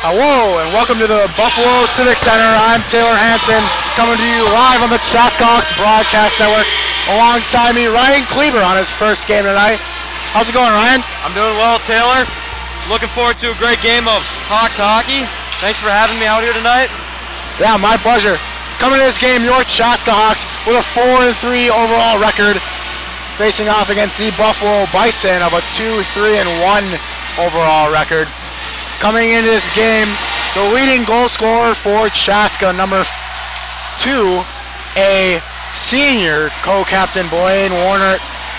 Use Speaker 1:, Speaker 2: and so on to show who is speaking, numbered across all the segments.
Speaker 1: Hello and welcome to the Buffalo Civic Center. I'm Taylor Hansen, coming to you live on the Chaska Broadcast Network. Alongside me, Ryan Kleber on his first game tonight. How's it going, Ryan?
Speaker 2: I'm doing well, Taylor. Looking forward to a great game of Hawks hockey. Thanks for having me out here tonight.
Speaker 1: Yeah, my pleasure. Coming to this game, your Chaska Hawks with a 4-3 overall record, facing off against the Buffalo Bison of a 2-3-1 overall record. Coming into this game, the leading goal scorer for Chaska, number 2, a senior co-captain Blaine Warner,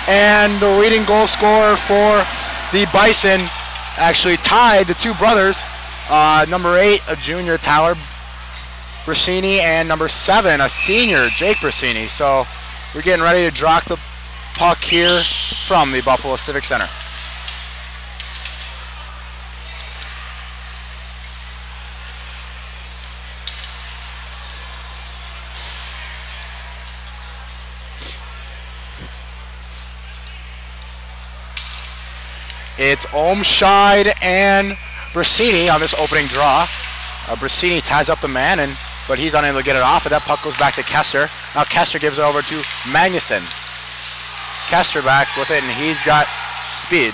Speaker 1: and the leading goal scorer for the Bison, actually tied the two brothers, number 8, a junior Tyler Brasini, and number 7, a senior Jake Brasini. So we're getting ready to drop the puck here from the Buffalo Civic Center. It's Olmscheid and Brasini on this opening draw. Brasini ties up the man, but he's unable to get it off, and that puck goes back to Kester. Now Kester gives it over to Magnuson. Kester back with it, and he's got speed.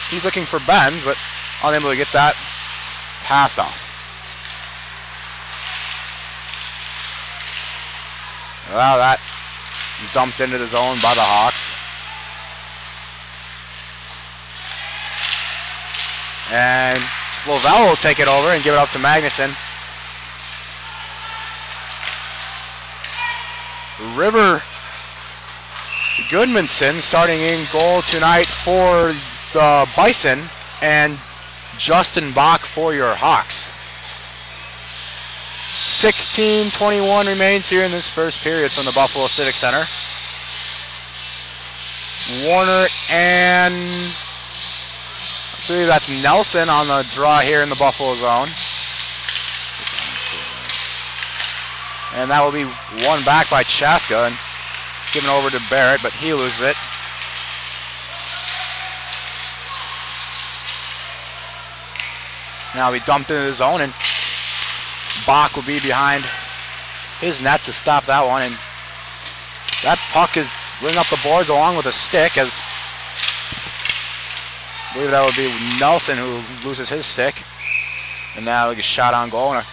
Speaker 1: He's looking for Benz, but unable to get that pass off. Well, that dumped into the zone by the Hawks. And Lovell will take it over and give it up to Magnuson. River Goodmanson starting in goal tonight for the Bison, and Justin Bach for your Hawks. 16:21 remains here in this first period from the Buffalo Civic Center. Warner and I believe that's Nelson on the draw here in the Buffalo zone. And that will be won back by Chaska and given over to Barrett, but he loses it. Now we dumped into the zone, and Bach will be behind his net to stop that one. And that puck is running up the boards along with a stick, as I believe that would be Nelson who loses his stick. And now he gets shot on goal and a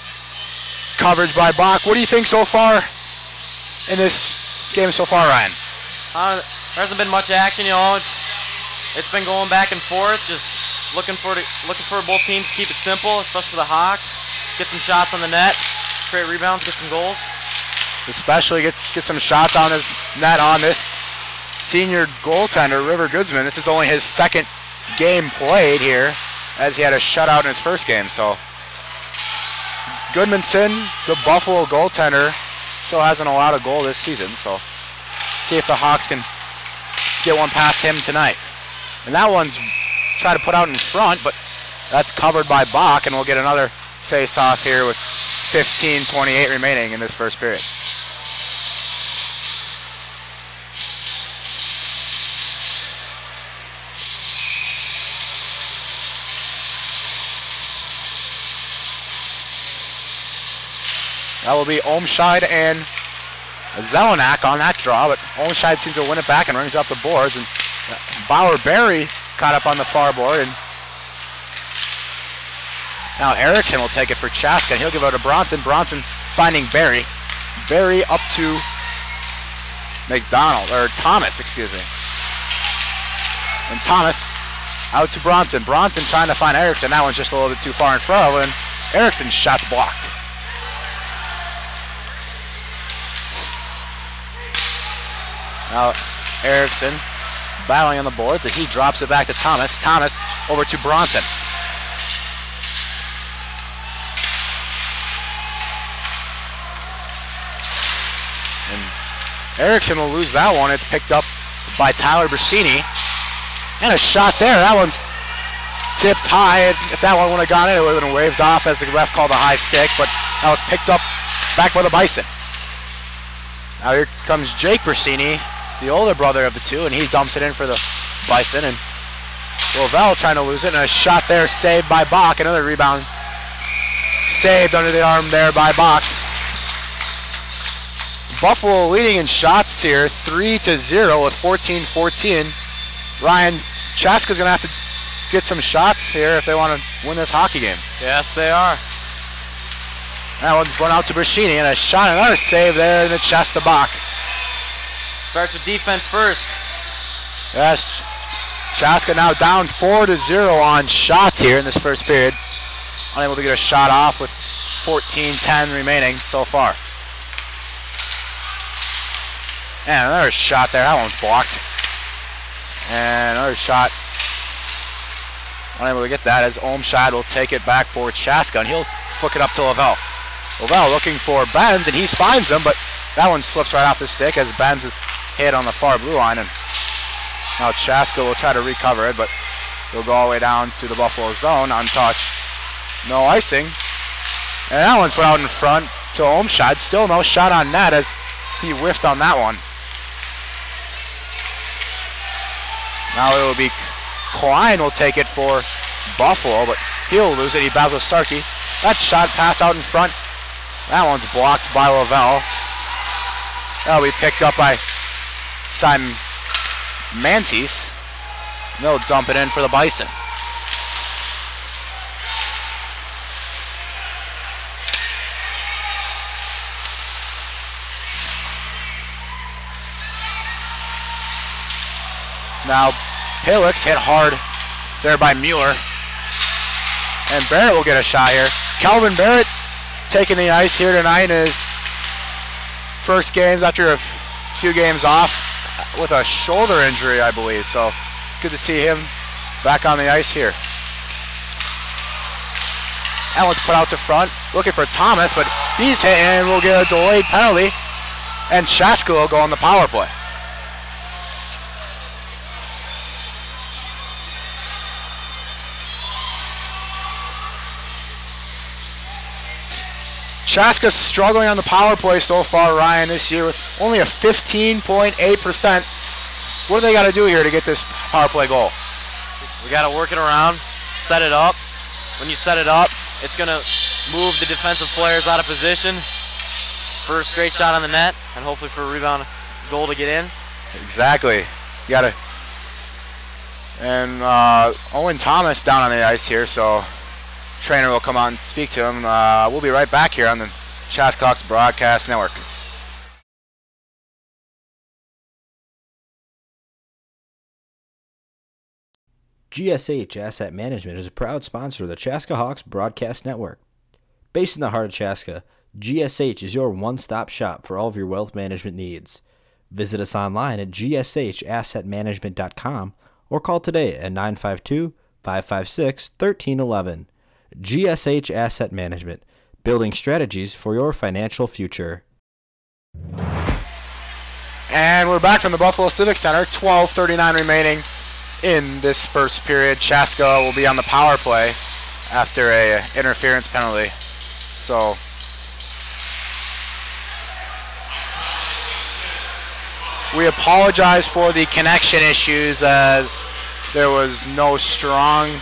Speaker 1: coverage by Bach. What do you think so far in this game so far, Ryan?
Speaker 2: There hasn't been much action, you know. It's been going back and forth, just looking for both teams to keep it simple, especially the Hawks. Get some shots on the net, create rebounds, get some goals.
Speaker 1: Especially get some shots on his net on this senior goaltender, River Goodsman. This is only his second game played here, as he had a shutout in his first game. So Goodmanson, the Buffalo goaltender, still hasn't allowed a goal this season. So see if the Hawks can get one past him tonight. And that one's tried to put out in front, but that's covered by Bach, and we'll get another face-off here with 15:28 remaining in this first period. That will be Olmscheid and Zelenak on that draw, but Olmscheid seems to win it back and brings up the boards, and Bauer-Berry caught up on the far board, and now Erickson will take it for Chaska, and he'll give it to Bronson. Bronson finding Berry. Berry up to Thomas, excuse me. And Thomas out to Bronson. Bronson trying to find Erickson. That one's just a little bit too far in front of him, and Erickson's shot's blocked. Now Erickson battling on the boards, and he drops it back to Thomas. Thomas over to Bronson. And Erickson will lose that one. It's picked up by Tyler Brasini. And a shot there. That one's tipped high. If that one would have gone in, it would have been waved off as the ref called a high stick, but that was picked up back by the Bison. Now here comes Jake Brasini, the older brother of the two, and he dumps it in for the Bison. And Lovell trying to lose it, and a shot there saved by Bach. Another rebound saved under the arm there by Bach. Buffalo leading in shots here, 3-0 with 14-14. Ryan, Chaska's going to have to get some shots here if they want to win this hockey game.
Speaker 2: Yes, they are.
Speaker 1: That one's going out to Brashini, and a shot, another save there in the chest of Bach.
Speaker 2: Starts with defense first.
Speaker 1: Yes, Chaska now down 4-0 on shots here in this first period. Unable to get a shot off with 14-10 remaining so far. And another shot there, that one's blocked. And another shot, unable to get that as Olmshad will take it back for Chaska, and he'll flick it up to Lavelle. Lavelle looking for Benz, and he finds him, but that one slips right off the stick as Benz is hit on the far blue line, and now Chaska will try to recover it, but he'll go all the way down to the Buffalo zone, untouched. No icing. And that one's put out in front to Olmshad. Still no shot on net as he whiffed on that one. Now it will be Klein will take it for Buffalo, but he'll lose it. He battles with Starkey. That shot pass out in front. That one's blocked by Lavelle. That'll be picked up by Simon Mantis. They'll dump it in for the Bison. Now Pillix hit hard there by Mueller. And Barrett will get a shot here. Calvin Barrett taking the ice here tonight in his first games after a few games off with a shoulder injury, I believe. So good to see him back on the ice here. That one's put out to front, looking for Thomas, but he's hit and will get a delayed penalty. And Chaska will go on the power play. Chaska's struggling on the power play so far, Ryan, this year with only a 15.8%. What do they got to do here to get this power play goal?
Speaker 2: We got to work it around, set it up. When you set it up, it's going to move the defensive players out of position for a straight shot on the net, and hopefully for a rebound goal to get in.
Speaker 1: Exactly. You got to. And Owen Thomas down on the ice here, so trainer will come out and speak to him. We'll be right back here on the Chaska Hawks Broadcast Network.
Speaker 3: GSH Asset Management is a proud sponsor of the Chaska Hawks Broadcast Network. Based in the heart of Chaska, GSH is your one-stop shop for all of your wealth management needs. Visit us online at gshassetmanagement.com or call today at 952-556-1311. GSH Asset Management, building strategies for your financial future.
Speaker 1: And we're back from the Buffalo Civic Center, 12:39 remaining in this first period. Chaska will be on the power play after a interference penalty. So we apologize for the connection issues as there was no strong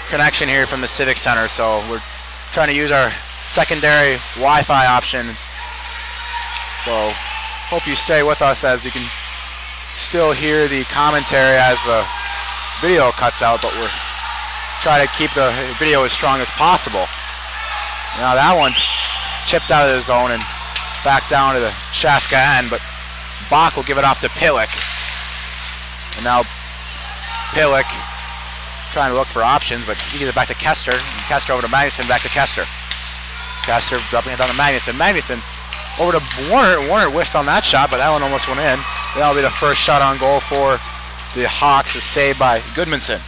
Speaker 1: connection here from the Civic Center, so we're trying to use our secondary Wi-Fi options. So hope you stay with us as you can still hear the commentary as the video cuts out, but we're trying to keep the video as strong as possible. Now that one's chipped out of the zone and back down to the Chaska end, but Bach will give it off to Pillick. And now Pillick trying to look for options, but he gives it back to Kester. And Kester over to Magnuson, back to Kester. Kester dropping it down to Magnuson. Magnuson over to Warner. Warner whiffs on that shot, but that one almost went in. That'll be the first shot on goal for the Hawks, is saved by Goodmanson.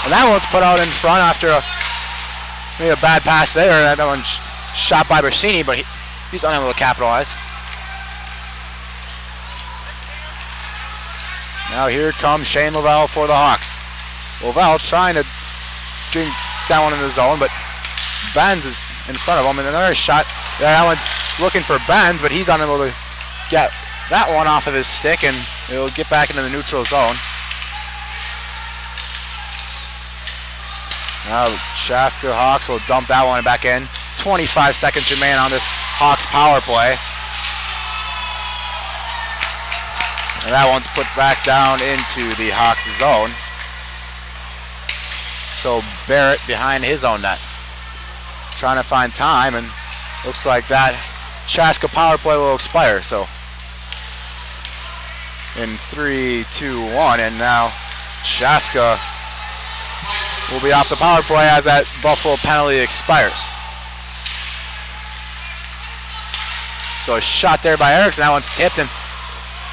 Speaker 1: And that one's put out in front after maybe a bad pass there. That one's shot by Bersini, but he's unable to capitalize. Now here comes Shane Lavelle for the Hawks. Lavelle trying to drink that one in the zone, but Benz is in front of him. And another shot. That one's looking for Benz, but he's unable to get that one off of his stick, and it'll get back into the neutral zone. Now Chaska Hawks will dump that one back in. 25 seconds remain on this Hawks power play. And that one's put back down into the Hawks zone. So Barrett behind his own net, trying to find time, and looks like that Chaska power play will expire. So in 3, 2, 1, and now Chaska will be off the power play as that Buffalo penalty expires. So a shot there by Erickson. That one's tipped, and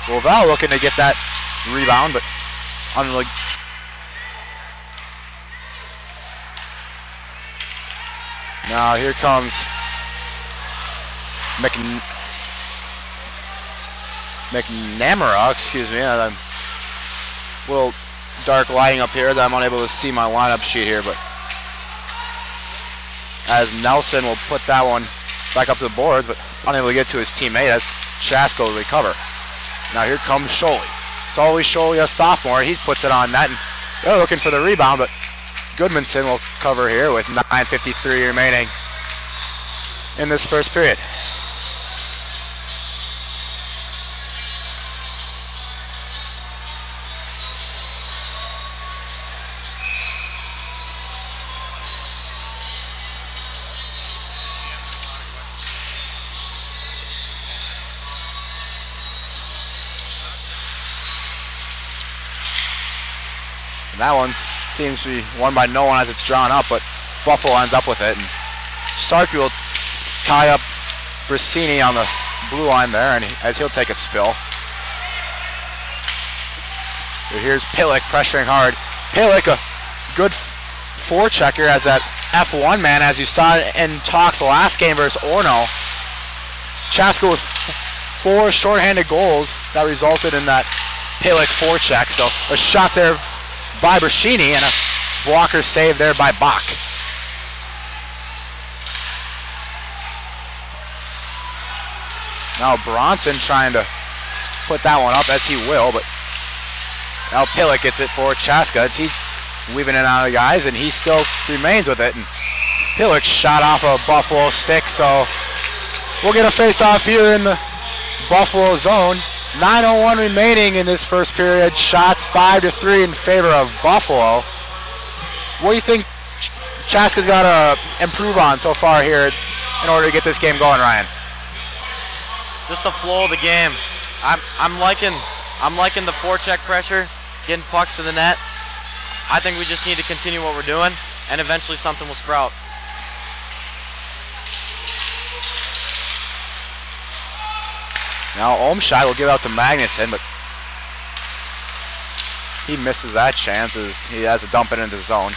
Speaker 1: Lavelle looking to get that rebound, but unlucky. Now here comes McNamara, excuse me. A little dark lighting up here that I'm unable to see my lineup sheet here, but as Nelson will put that one back up to the boards, but unable to get to his teammate as Chaska will recover. Now here comes Sholey. Sholey, a sophomore. He puts it on net, and they're looking for the rebound, but Goodmanson will cover here with 9:53 remaining in this first period. That one seems to be won by no one as it's drawn up, but Buffalo ends up with it. And Starkey will tie up Brissini on the blue line there, and as he'll take a spill. Here's Pillick pressuring hard. Pillick, a good forechecker as that F1 man, as you saw in talks last game versus Orono. Chaska with 4 shorthanded goals that resulted in that Pillick forecheck. So a shot there by Brissini and a blocker save there by Bach. Now Bronson trying to put that one up, as he will, but now Pillick gets it for Chaska. He's weaving in and out of the guys, and he still remains with it. And Pillick shot off a Buffalo stick, so we'll get a face-off here in the Buffalo zone. 9:01 remaining in this first period. Shots 5-3 in favor of Buffalo. What do you think Chaska's got to improve on so far here in order to get this game going, Ryan?
Speaker 2: Just the flow of the game. I'm liking the forecheck pressure, getting pucks to the net. I think we just need to continue what we're doing, and eventually something will sprout.
Speaker 1: Now Olmscheid will give out to Magnuson, but he misses that chance as he has to dump it into the zone.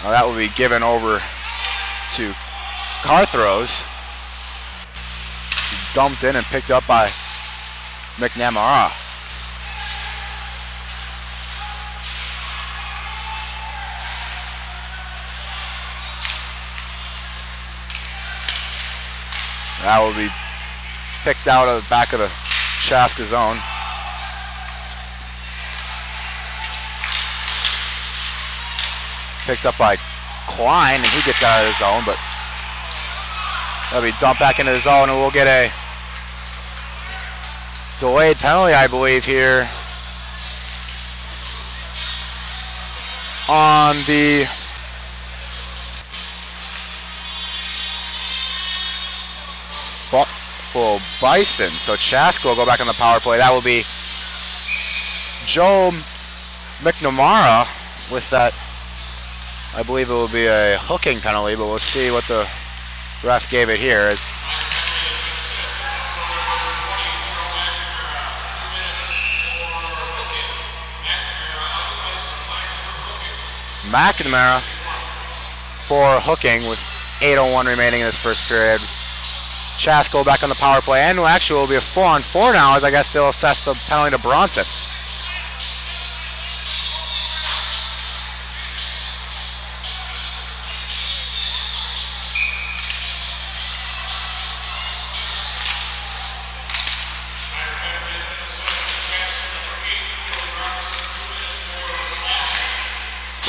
Speaker 1: Now that will be given over to Carthrows. Dumped in and picked up by McNamara. That will be picked out of the back of the Chaska zone. It's picked up by Klein, and he gets out of the zone, but that'll be dumped back into the zone, and we'll get a delayed penalty, I believe, here on the Buffalo Bison. So Chaska will go back on the power play. That will be Joe McNamara with that. I believe it will be a hooking penalty, but we'll see what the ref gave it here. As McNamara for hooking with 8:01 remaining in this first period. Chaska back on the power play, and actually will be a 4-on-4 now, as I guess they'll assess the penalty to Bronson.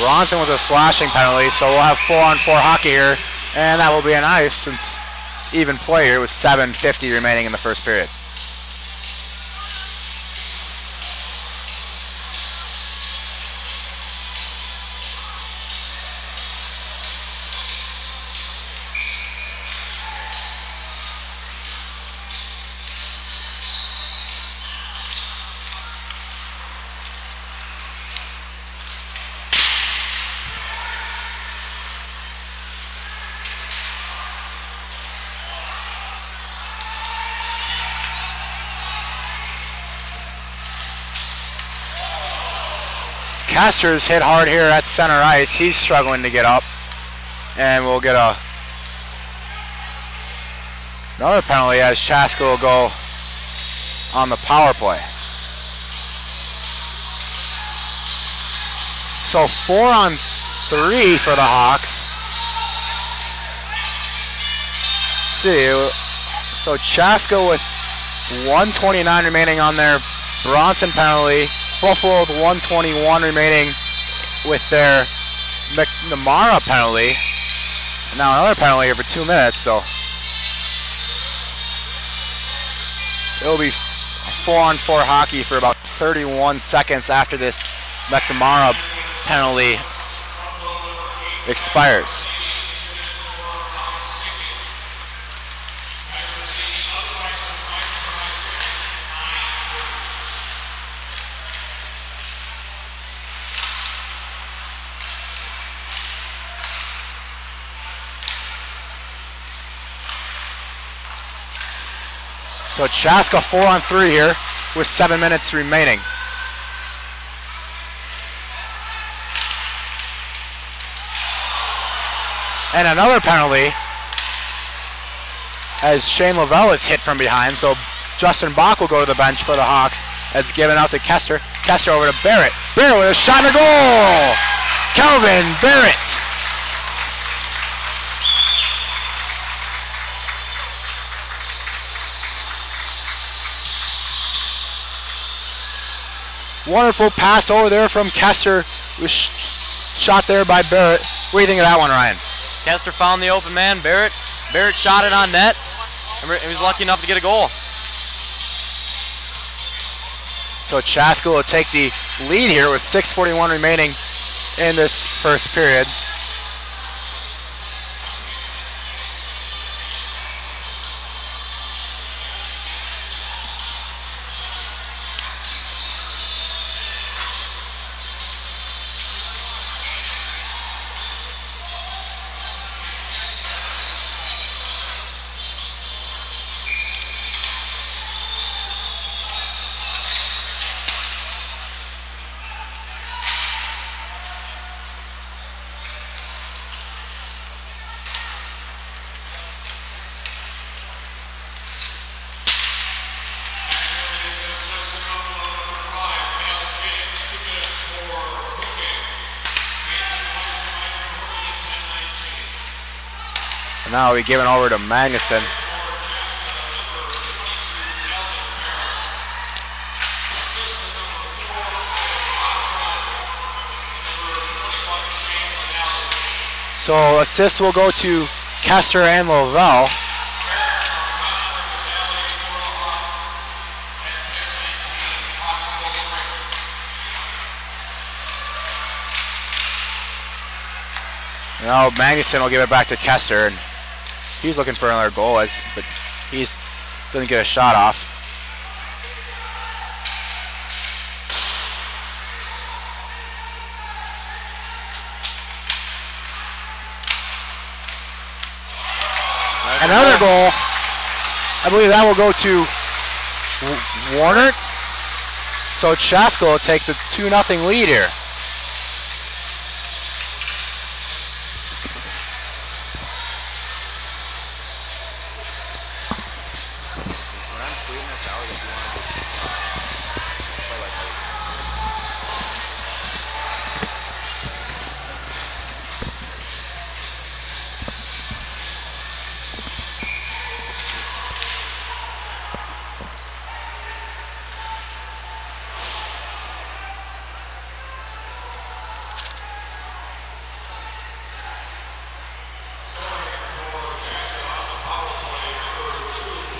Speaker 1: Bronson with a slashing penalty, so we'll have 4-on-4 hockey here, and that will be an ice since it's even play here with 7:50 remaining in the first period. Castor's hit hard here at center ice. He's struggling to get up. And we'll get another penalty as Chaska will go on the power play. So 4-on-3 for the Hawks. Let's see. So Chaska with 1:29 remaining on their Bronson penalty. Buffalo with 1:21 remaining with their McNamara penalty. And now another penalty here for 2 minutes, so it'll be 4-on-4 hockey for about 31 seconds after this McNamara penalty expires. So Chaska 4-on-3 here with 7 minutes remaining. And another penalty as Shane Lavelle is hit from behind. So Justin Bach will go to the bench for the Hawks. It's given out to Kester. Kester over to Barrett. Barrett with a shot and a goal! Calvin Barrett. Wonderful pass over there from Kester. Was shot there by Barrett. What do you think of that one, Ryan?
Speaker 2: Kester found the open man. Barrett shot it on net. And he was lucky enough to get a goal.
Speaker 1: So Chaska will take the lead here with 6:41 remaining in this first period. Now we give it over to Magnuson. So assists will go to Kester and Lavelle. Now Magnuson will give it back to Kester, and he's looking for another goal, but he doesn't get a shot off. Another goal. I believe that will go to Warner. So Chaska will take the 2-0 lead here.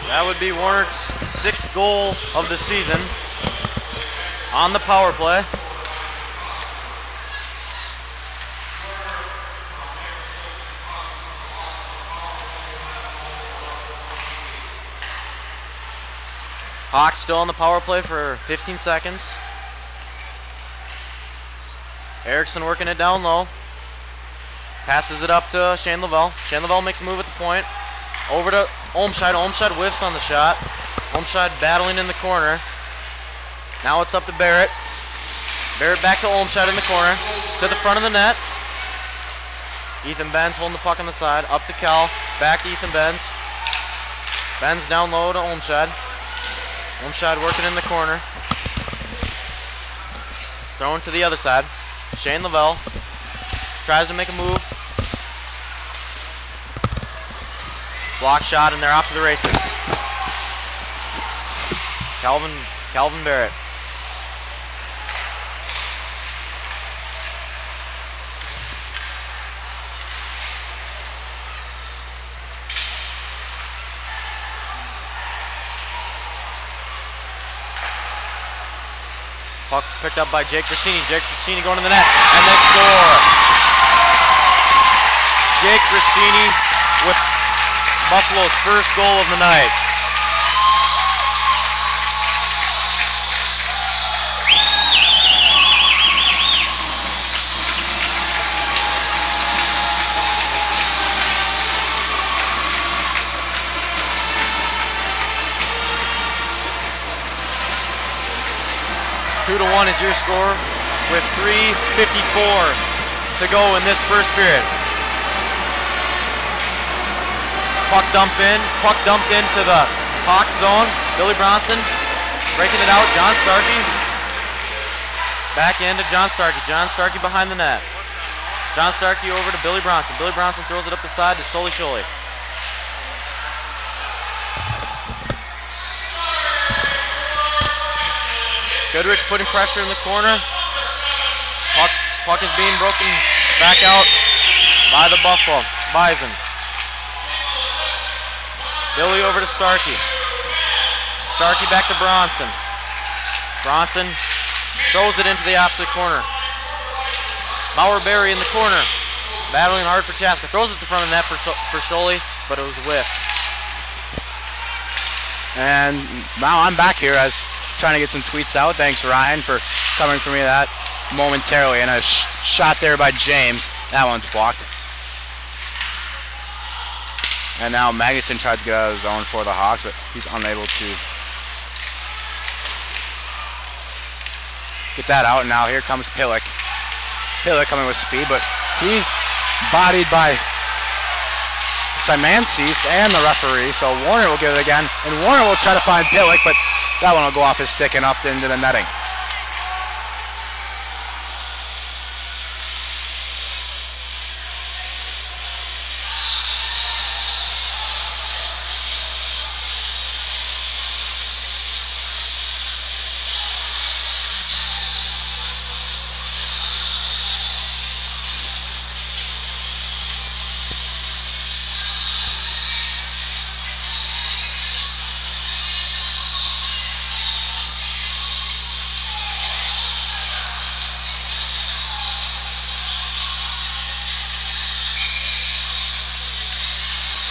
Speaker 2: That would be Warner's 6th goal of the season on the power play. Hawks still on the power play for 15 seconds. Erickson working it down low. Passes it up to Shane Lavelle. Shane Lavelle makes a move at the point. Over to Olmscheid. Olmscheid whiffs on the shot. Olmscheid battling in the corner. Now it's up to Barrett. Barrett back to Olmscheid in the corner. To the front of the net. Ethan Benz holding the puck on the side. Up to Cal. Back to Ethan Benz. Benz down low to Olmscheid. Olmscheid working in the corner. Throwing to the other side. Shane Lavelle tries to make a move. Block shot, and they're off to the races. Calvin Barrett. Puck picked up by Jake Grissini. Jake Grissini going to the net, and they score. Jake Grissini with Buffalo's first goal of the night. Two to 1 is your score with 3:54 to go in this first period. Puck dumped into the Hawks zone. Billy Bronson breaking it out. John Starkey. Back into John Starkey. John Starkey behind the net. John Starkey over to Billy Bronson. Billy Bronson throws it up the side to Soli Sholi. Goodrich putting pressure in the corner. Puck is being broken back out by the Buffalo Bison. Billy over to Starkey. Starkey back to Bronson. Bronson throws it into the opposite corner. Bauer-Berry in the corner. Battling hard for Chaska. Throws it to the front of the net for Sholi, but it was a whiff.
Speaker 1: And now I'm back here as trying to get some tweets out. Thanks, Ryan, for coming for me that momentarily. And a shot there by James. That one's blocked. And now Magnuson tries to get out of the zone for the Hawks, but he's unable to get that out. And now here comes Pillick. Pillick coming with speed, but he's bodied by Simansis and the referee, so Warner will get it again. And Warner will try to find Pillick, but that one will go off his stick and up into the netting.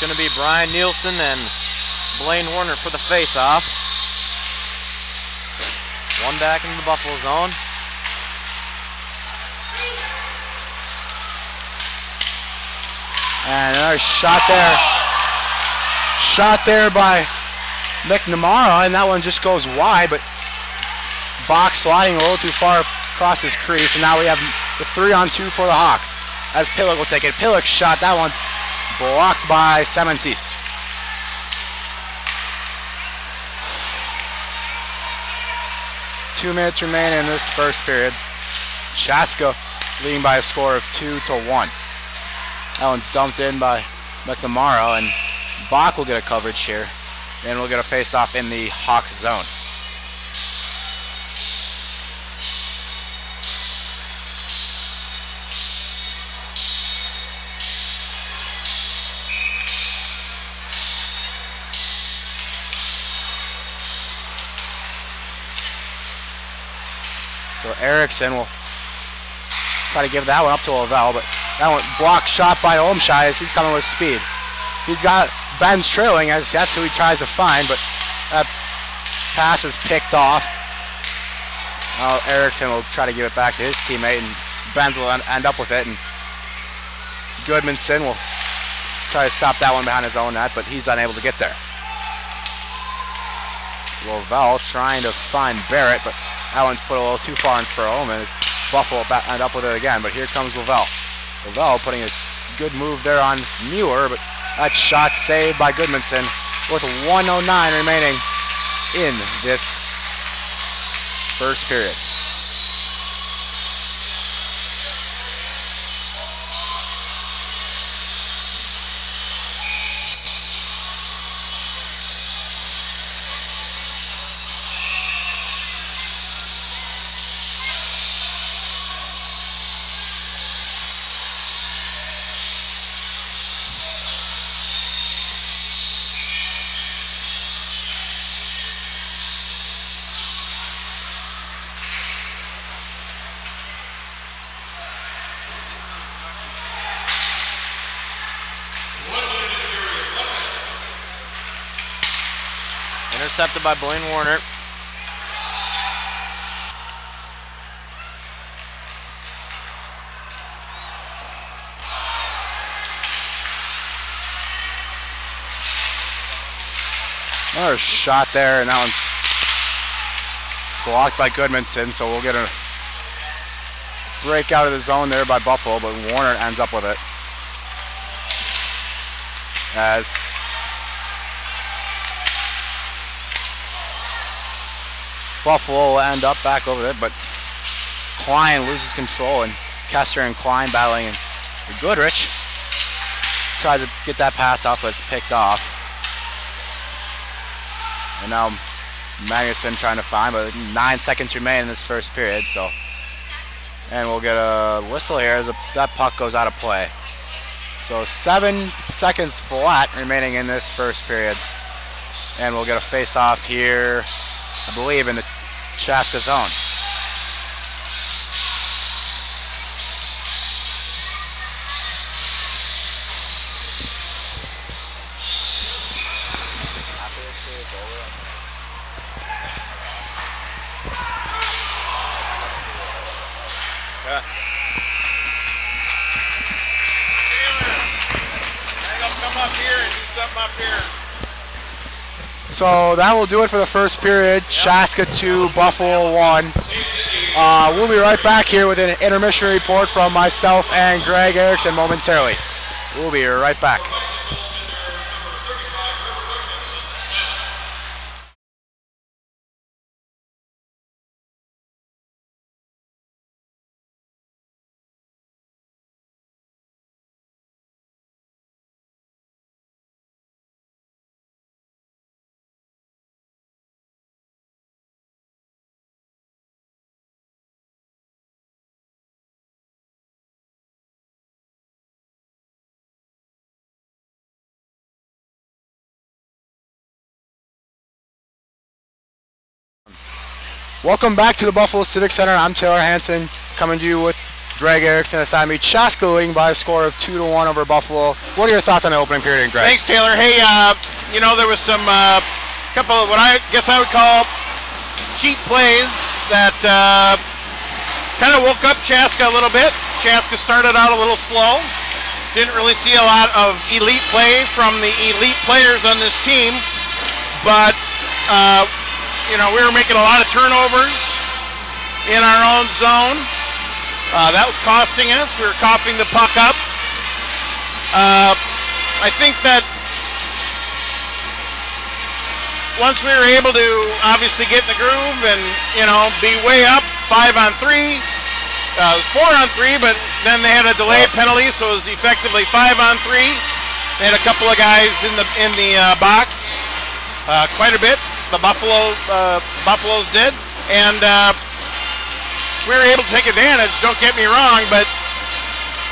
Speaker 2: Going to be Brian Nielsen and Blaine Warner for the face-off. One back into the Buffalo zone.
Speaker 1: And another shot there. Shot there by McNamara, and that one just goes wide, but Bach sliding a little too far across his crease, and now we have the 3-on-2 for the Hawks as Pillick will take it. Pillick's shot, that one's blocked by Sementis. Two minutes remain in this first period. Chaska leading by a score of 2-1. That one's dumped in by McNamara, and Bach will get a coverage here. And we'll get a face-off in the Hawks zone. So Erickson will try to give that one up to Lavelle, but that one blocked shot by Olmshy as he's coming with speed. He's got Ben's trailing as that's who he tries to find, but that pass is picked off. Now Erickson will try to give it back to his teammate, and Benz will end up with it, and Goodmanson will try to stop that one behind his own net, but he's unable to get there. Lavelle trying to find Barrett, but that one's put a little too far in for him, and Buffalo end up with it again, but here comes Lavelle. Lavelle putting a good move there on Muir, but that shot saved by Goodmanson with 1:09 remaining in this first period.
Speaker 2: Intercepted by Blaine Warner.
Speaker 1: Another shot there, and that one's blocked by Goodmanson, so we'll get a break out of the zone there by Buffalo, but Warner ends up with it. As Buffalo will end up back over it, but Klein loses control, and Kester and Klein battling, and Goodrich tries to get that pass off, but it's picked off. And now Magnuson trying to find, but 9 seconds remain in this first period, so. And we'll get a whistle here as that puck goes out of play. So 7 seconds flat remaining in this first period. And we'll get a face-off here, I believe, in the Chaska zone. So that will do it for the first period. Chaska 2, Buffalo 1. We'll be right back here with an intermission report from myself and Greg Erickson momentarily. We'll be right back. Welcome back to the Buffalo Civic Center. I'm Taylor Hansen, coming to you with Greg Erickson aside me. Chaska leading by a score of 2-1 over Buffalo. What are your thoughts on the opening period, Greg?
Speaker 4: Thanks, Taylor. Hey, you know, there was some couple of what I guess I would call cheap plays that kind of woke up Chaska a little bit. Chaska started out a little slow. Didn't really see a lot of elite play from the elite players on this team, but you know, we were making a lot of turnovers in our own zone. That was costing us. We were coughing the puck up. I think that once we were able to obviously get in the groove and, you know, be way up 5-on-3, it was 4-on-3, but then they had a delayed penalty, so it was effectively 5-on-3. They had a couple of guys in the box, quite a bit. The Buffaloes did, and we were able to take advantage. Don't get me wrong, but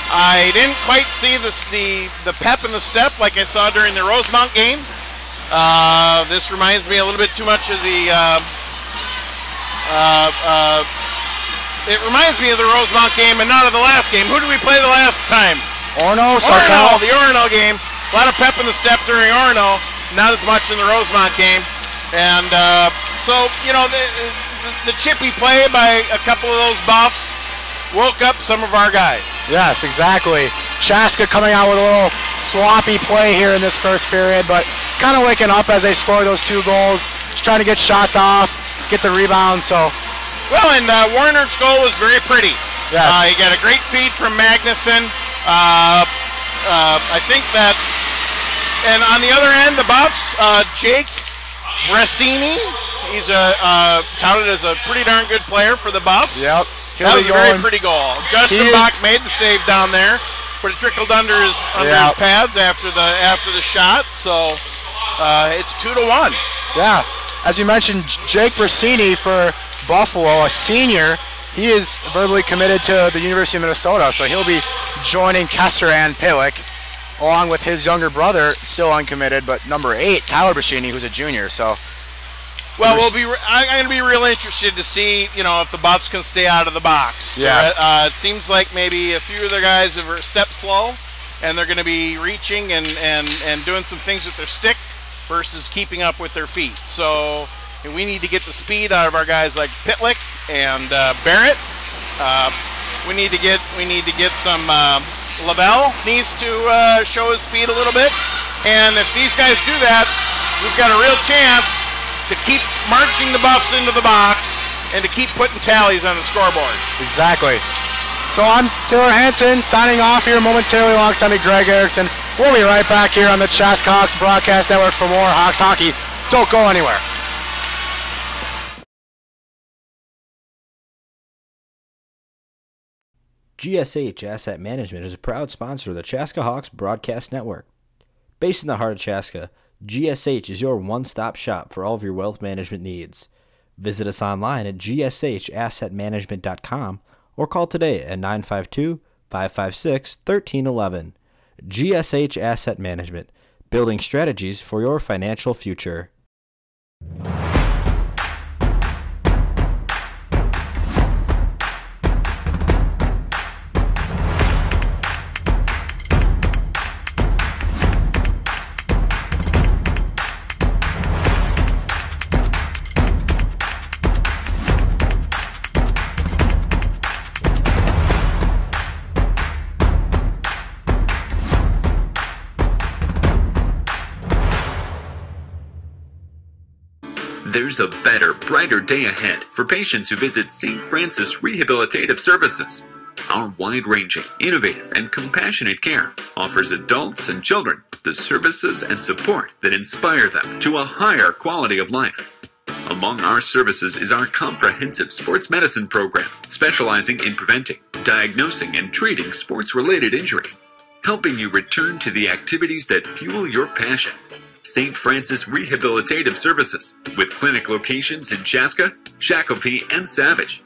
Speaker 4: I didn't quite see the pep in the step like I saw during the Rosemount game. This reminds me a little bit too much of the it reminds me of the Rosemount game and not of the last game. Who did we play the last time?
Speaker 1: Orono,
Speaker 4: the Orono game. A lot of pep in the step during Orono, not as much in the Rosemount game. And so, you know, the chippy play by a couple of those buffs woke up some of our guys.
Speaker 1: Yes, exactly. Chaska coming out with a little sloppy play here in this first period, but kind of waking up as they score those 2 goals. Just trying to get shots off, get the rebound. So,
Speaker 4: well, and Warner's goal was very pretty.
Speaker 1: Yes.
Speaker 4: He got a great feed from Magnuson. I think that, and on the other end, the Buffs, Jake Bressini. He's touted as a pretty darn good player for the Buffs.
Speaker 1: Yep.
Speaker 4: That was a very pretty goal. Justin Bach made the save down there, but it trickled under his pads after the shot. So it's 2-1.
Speaker 1: Yeah. As you mentioned, Jake Bressini for Buffalo, a senior. He is verbally committed to the University of Minnesota, so he'll be joining Kessler and Pillick, along with his younger brother, still uncommitted, but number 8, Tyler Bressini, who's a junior. So.
Speaker 4: Well, I'm going to be real interested to see, you know, if the Buffs can stay out of the box.
Speaker 1: Yes.
Speaker 4: It seems like maybe a few of their guys have stepped slow, and they're going to be reaching and doing some things with their stick versus keeping up with their feet. So we need to get the speed out of our guys like Pitlick and Barrett. We need to get some. Lavelle needs to show his speed a little bit, and if these guys do that, we've got a real chance to keep marching the Buffs into the box and to keep putting tallies on the scoreboard.
Speaker 1: Exactly. So I'm Taylor Hansen signing off here momentarily alongside me, Greg Erickson. We'll be right back here on the Chaska Hawks Broadcast Network for more Hawks hockey. Don't go anywhere.
Speaker 3: GSH Asset Management is a proud sponsor of the Chaska Hawks Broadcast Network. Based in the heart of Chaska, GSH is your one-stop shop for all of your wealth management needs. Visit us online at gshassetmanagement.com or call today at 952-556-1311. GSH Asset Management, building strategies for your financial future.
Speaker 5: There's a better, brighter day ahead for patients who visit St. Francis Rehabilitative Services. Our wide-ranging, innovative, and compassionate care offers adults and children the services and support that inspire them to a higher quality of life. Among our services is our comprehensive sports medicine program, specializing in preventing, diagnosing, and treating sports-related injuries, helping you return to the activities that fuel your passion. St. Francis Rehabilitative Services, with clinic locations in Chaska, Shakopee, and Savage.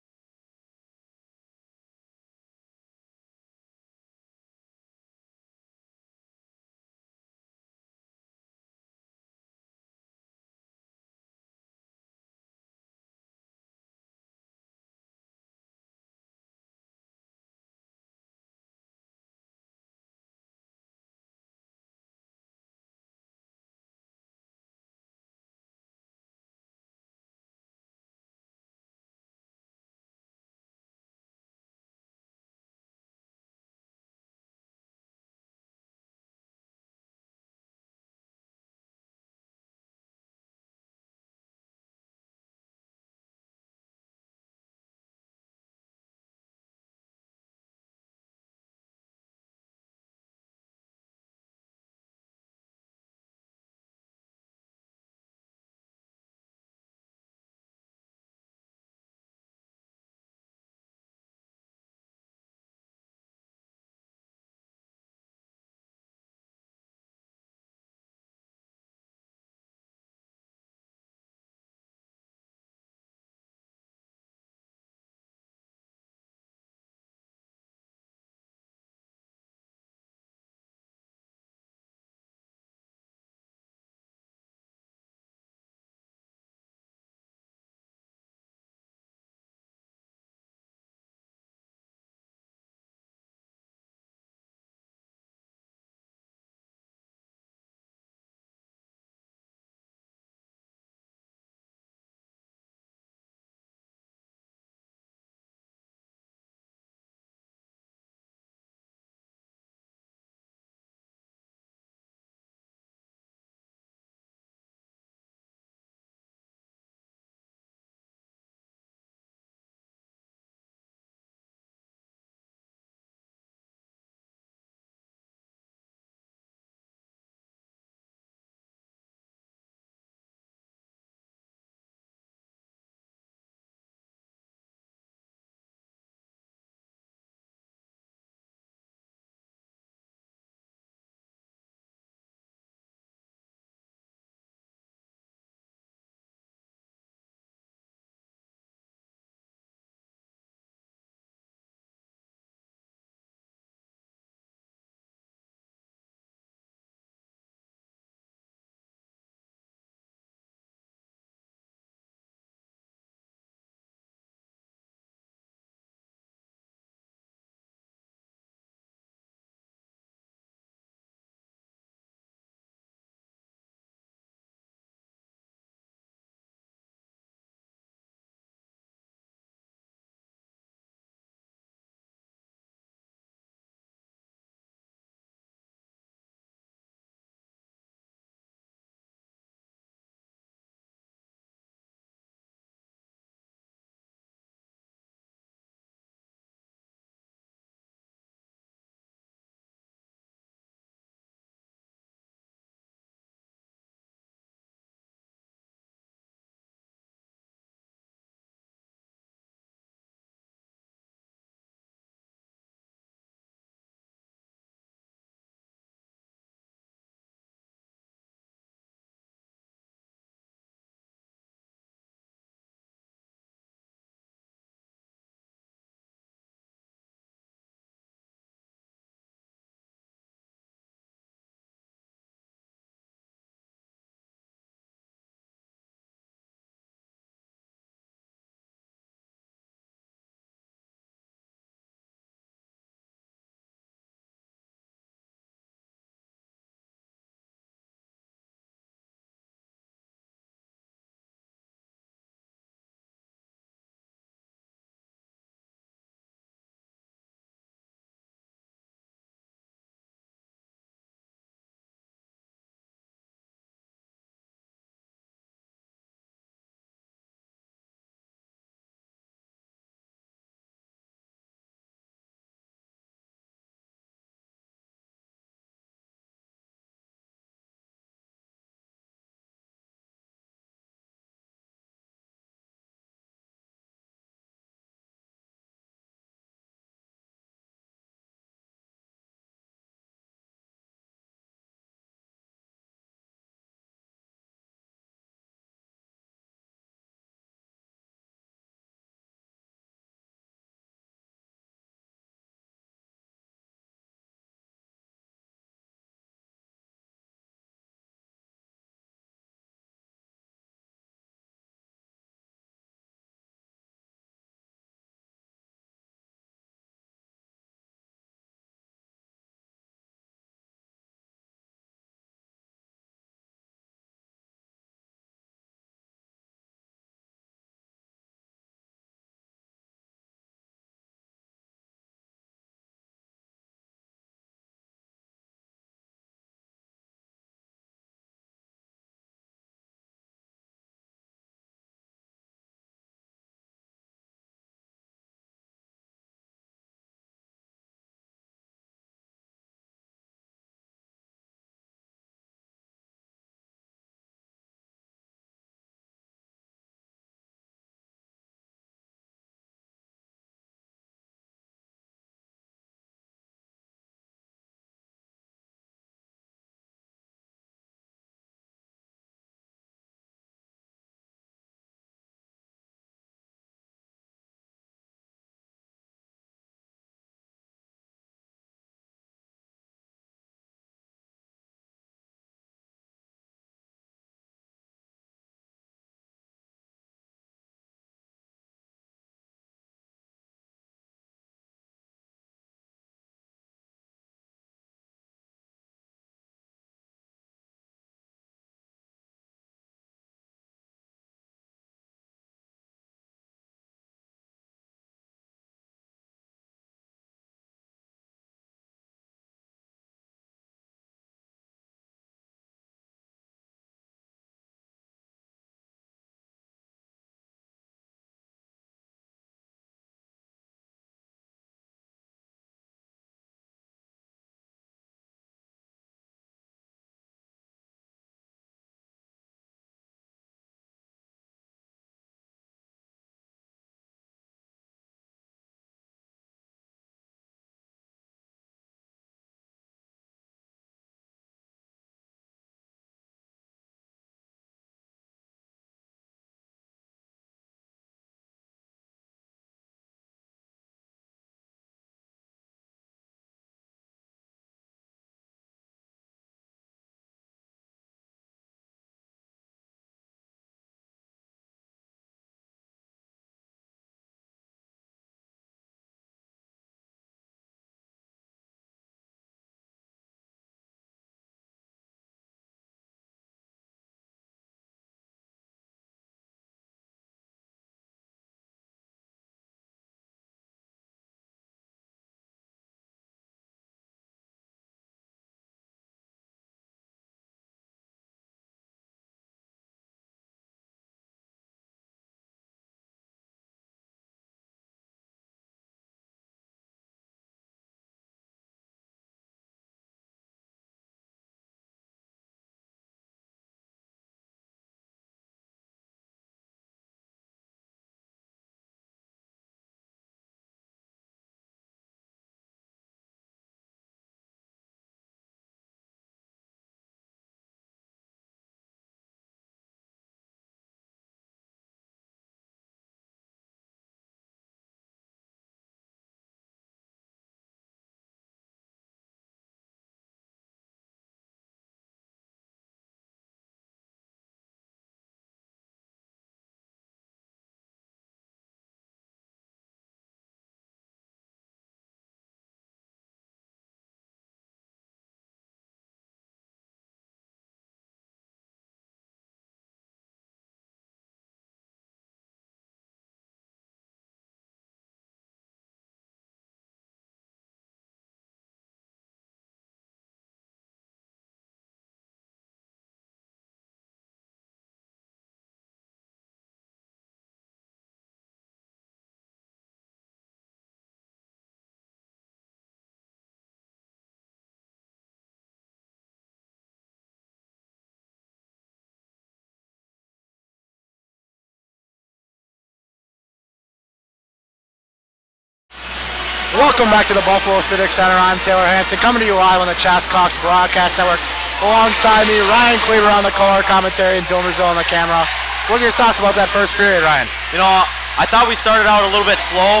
Speaker 1: Welcome back to the Buffalo Civic Center. I'm Taylor Hanson, coming to you live on the Chaska Broadcast Network. Alongside me, Ryan Kleber on the color commentary and Dylan Brazil on the camera. What are your thoughts about that first period, Ryan?
Speaker 2: You know, I thought we started out a little bit slow,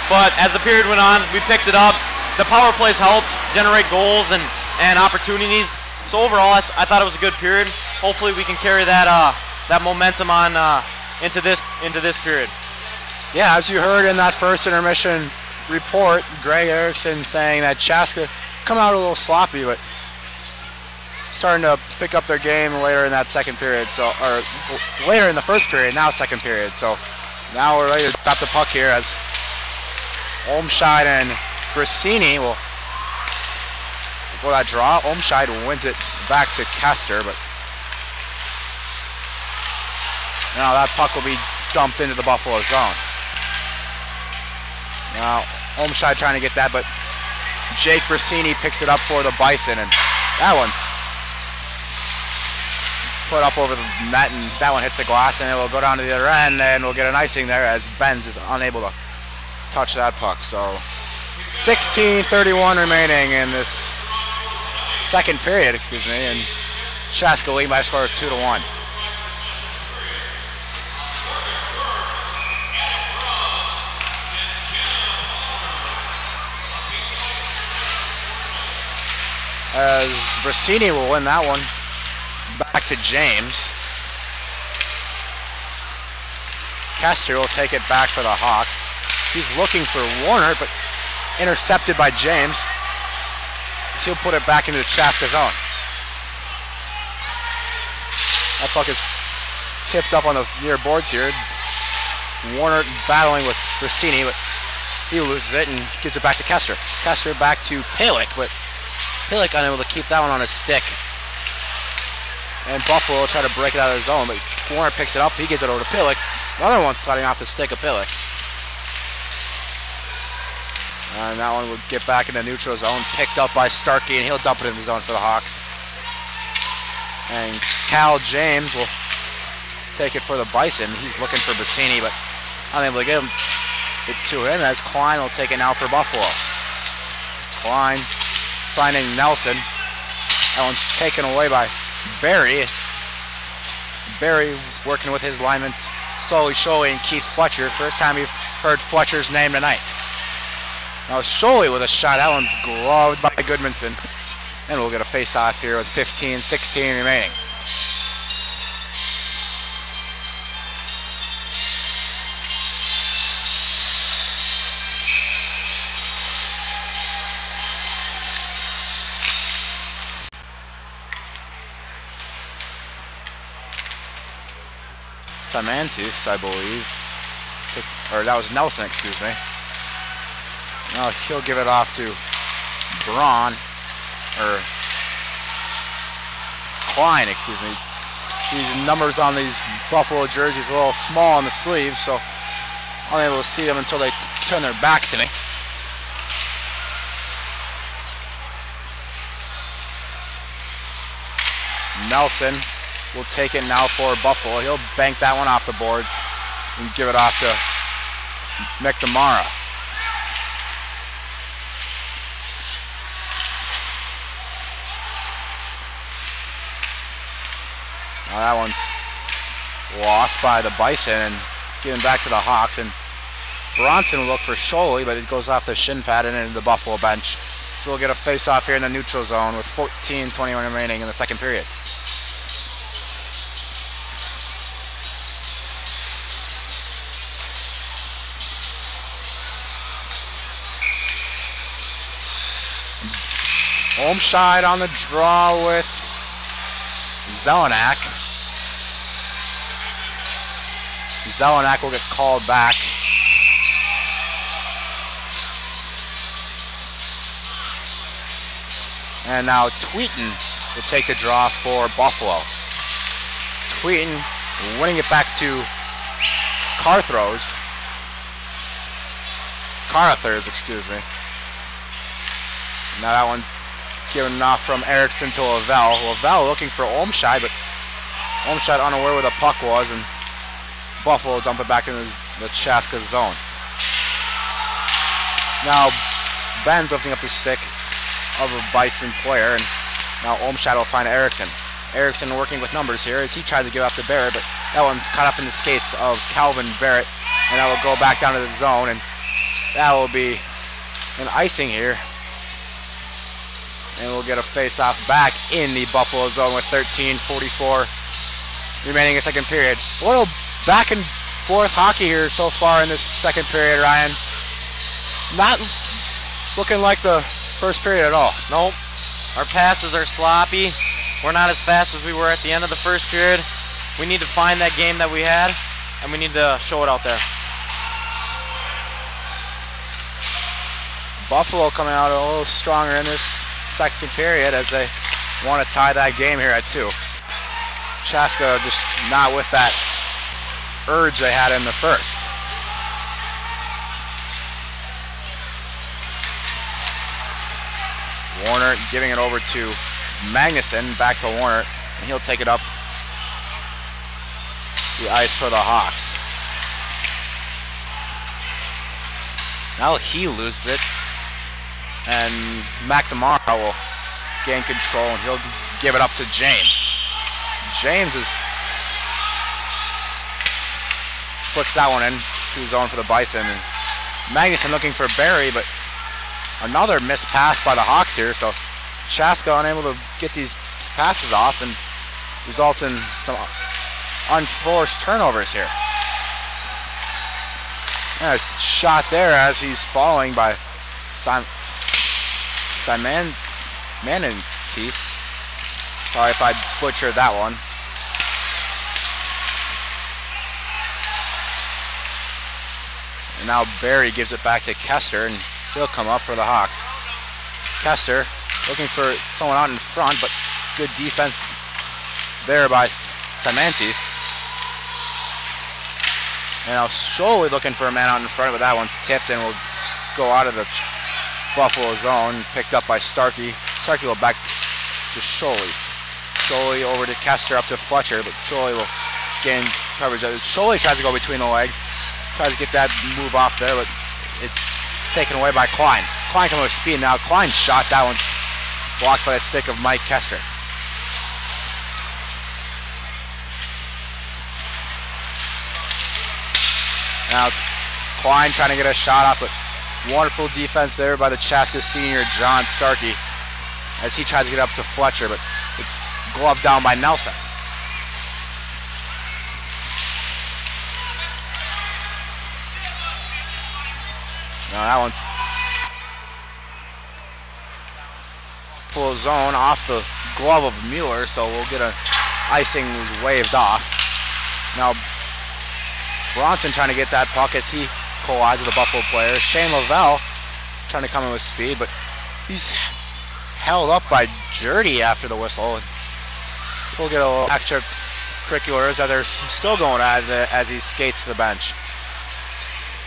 Speaker 2: but as the period went on, we picked it up. The power plays helped generate goals and opportunities. So overall, I thought it was a good period. Hopefully, we can carry that that momentum on into this period.
Speaker 1: Yeah, as you heard in that first intermission report, Greg Erickson saying that Chaska come out a little sloppy, but starting to pick up their game later in that second period, or later in the first period, now second period. So now we're ready to drop the puck here as Olmscheid and Brasini will that draw. Olmscheid wins it back to Kester, but now that puck will be dumped into the Buffalo zone. Now Olmscheid trying to get that, but Jake Brasini picks it up for the Bison, and that one's put up over the net, and that one hits the glass, and it will go down to the other end, and we'll get an icing there as Benz is unable to touch that puck. So 16:31 remaining in this second period, and Chaska leading by a score of 2-1. As Brasini will win that one back to James. Kester will take it back for the Hawks. He's looking for Warner, but intercepted by James. He'll put it back into the Chaska zone. That puck is tipped up on the near boards here. Warner battling with Brasini, but he loses it and gives it back to Kester. Kester back to Palick, but Palick unable to keep that one on his stick. And Buffalo will try to break it out of the zone, but Warner picks it up. He gives it over to Palick. Another one sliding off the stick of Palick. And that one would get back in the neutral zone, picked up by Starkey, and he'll dump it in the zone for the Hawks. And Cal James will take it for the Bison. He's looking for Bassini, but unable to get it to him, as Klein will take it now for Buffalo. Klein finding Nelson. That one's taken away by Barry. Barry working with his linemen, Sully Sholey and Keith Fletcher. First time you've heard Fletcher's name tonight. Now Sholey with a shot. That one's gloved by Goodmanson. And we'll get a face-off here with 15-16 remaining. Samantis, I believe. Or that was Nelson, excuse me. Now he'll give it off to Braun. Or Klein, excuse me. These numbers on these Buffalo jerseys are a little small on the sleeves, so I'm unable to see them until they turn their back to me. Nelson will take it now for Buffalo. He'll bank that one off the boards and give it off to McNamara. Now that one's lost by the Bison and given back to the Hawks. And Bronson will look for Sholey, but it goes off the shin pad and into the Buffalo bench. So we'll get a face-off here in the neutral zone with 14:21 remaining in the second period. Olmscheid on the draw with Zelenak. Zelenak will get called back. And now Tweeten will take the draw for Buffalo. Tweeten winning it back to Carruthers, excuse me. Now that one's given off from Erickson to Lavelle. Lavelle looking for Olmscheid, but Olmscheid unaware where the puck was, and Buffalo dump it back into the Chaska zone. Now Ben's lifting up the stick of a Bison player, and now Olmshad will find Erickson. Erickson working with numbers here as he tried to give up to Barrett, but that one's caught up in the skates of Calvin Barrett, and that will go back down to the zone, and that will be an icing here. And we'll get a face-off back in the Buffalo zone with 13:44 remaining in second period. A little back and forth hockey here so far in this second period, Ryan. Not looking like the first period at all.
Speaker 2: Nope. Our passes are sloppy. We're not as fast as we were at the end of the first period. We need to find that game that we had, and we need to show it out there.
Speaker 1: Buffalo coming out a little stronger in this second period as they want to tie that game here at 2. Chaska just not with that urge they had in the first. Warner giving it over to Magnuson, back to Warner, and he'll take it up the ice for the Hawks. Now he loses it, and McNamara will gain control, and he'll give it up to James. James flicks that one in to the zone for the Bison. And Magnuson looking for Barry, but another missed pass by the Hawks here, so Chaska unable to get these passes off and results in some unforced turnovers here. And a shot there as he's falling by Manantis. Sorry if I butchered that one. And now Barry gives it back to Kester, and he'll come up for the Hawks. Kester looking for someone out in front, but good defense there by Simantis. And now Sholey looking for a man out in front, but that one's tipped and will go out of the Buffalo zone, picked up by Starkey. Starkey will back to Sholey. Sholey over to Kester, up to Fletcher, but Sholey will gain coverage. Sholey tries to go between the legs, tries to get that move off there, but it's taken away by Klein. Klein coming with speed now. Klein's shot, that one's blocked by the stick of Mike Kester. Now Klein trying to get a shot off, but wonderful defense there by the Chaska senior John Starkey as he tries to get up to Fletcher, but it's gloved down by Nelson. Now that one's full zone off the glove of Mueller, so we'll get an icing waved off. Now Bronson trying to get that puck as he collides with the Buffalo player. Shane Lavelle trying to come in with speed, but he's held up by Jurdy after the whistle. We'll get a little extracurriculars that they're still going at it as he skates to the bench.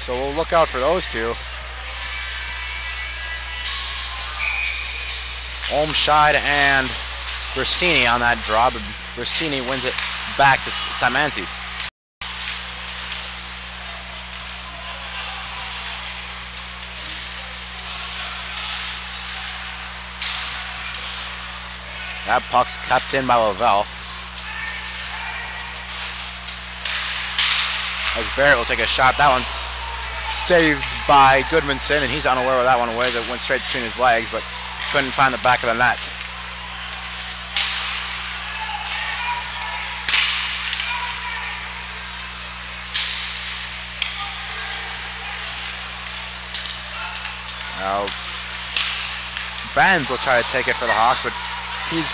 Speaker 1: So we'll look out for those two. Olmshad and Brasini on that draw, but Brasini wins it back to Simantis. That puck's kept in by Lavelle. As Barrett will take a shot. That one's saved by Goodmanson, and he's unaware of that one away. That went straight between his legs, but couldn't find the back of the net. Now Benz will try to take it for the Hawks, but he's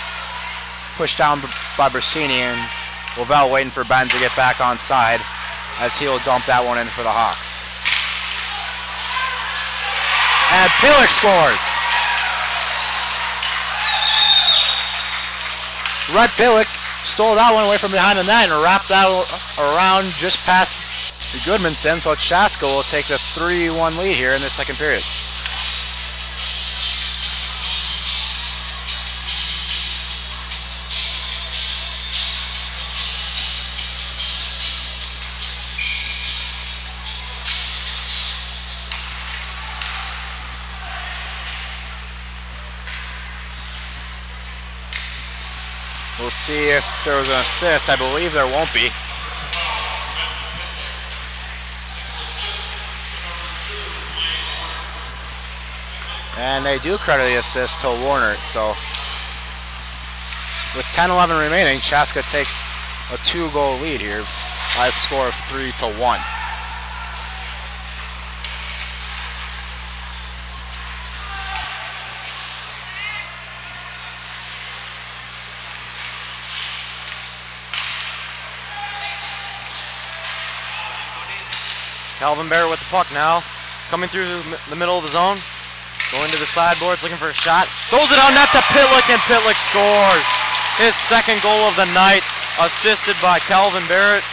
Speaker 1: pushed down by Brasini, and Lavelle waiting for Ben to get back on side as he'll dump that one in for the Hawks. And Pillick scores. Rhett Pillick stole that one away from behind the net and wrapped that around just past Goodmanson, so Chaska will take the 3-1 lead here in the second period. We'll see if there was an assist. I believe there won't be. And they do credit the assist to Warner. So with 10-11 remaining, Chaska takes a 2-goal lead here by a score of 3-1.
Speaker 2: Calvin Barrett with the puck now. Coming through the middle of the zone. Going to the sideboards, looking for a shot. Throws it on net to Pitlick, and Pitlick scores. His second goal of the night, assisted by Calvin Barrett.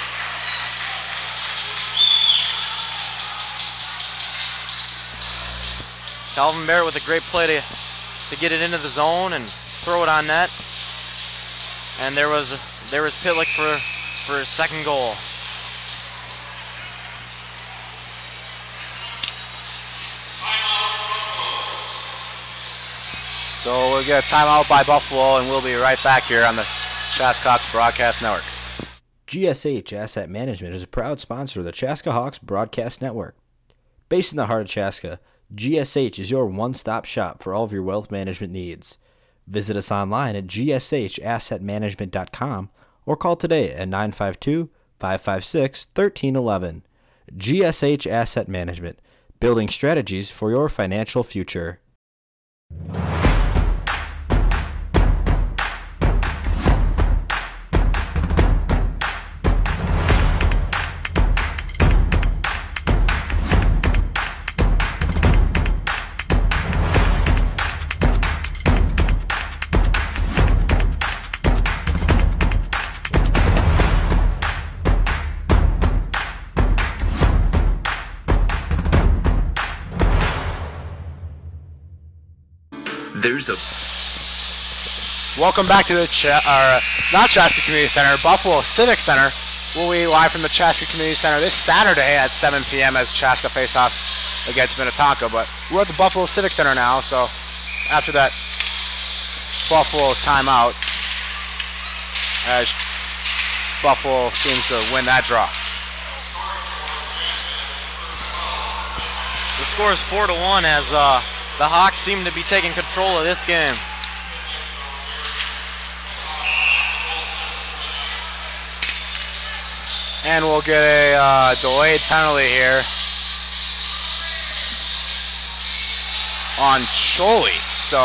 Speaker 2: Calvin Barrett with a great play to get it into the zone and throw it on net. And there was Pitlick for his second goal.
Speaker 1: So we'll get a timeout by Buffalo, and we'll be right back here on the Chaska Hawks Broadcast Network.
Speaker 3: GSH Asset Management is a proud sponsor of the Chaska Hawks Broadcast Network. Based in the heart of Chaska, GSH is your one-stop shop for all of your wealth management needs. Visit us online at gshassetmanagement.com or call today at 952-556-1311. GSH Asset Management, building strategies for your financial future.
Speaker 5: There's a
Speaker 1: Welcome back to the not Chaska Community Center, Buffalo Civic Center. We'll be live from the Chaska Community Center this Saturday at 7 p.m. as Chaska face-offs against Minnetonka. But we're at the Buffalo Civic Center now, so after that Buffalo timeout, as Buffalo seems to win that draw.
Speaker 2: The score is 4-1 as the Hawks seem to be taking control of this game.
Speaker 1: And we'll get a delayed penalty here on Choli. So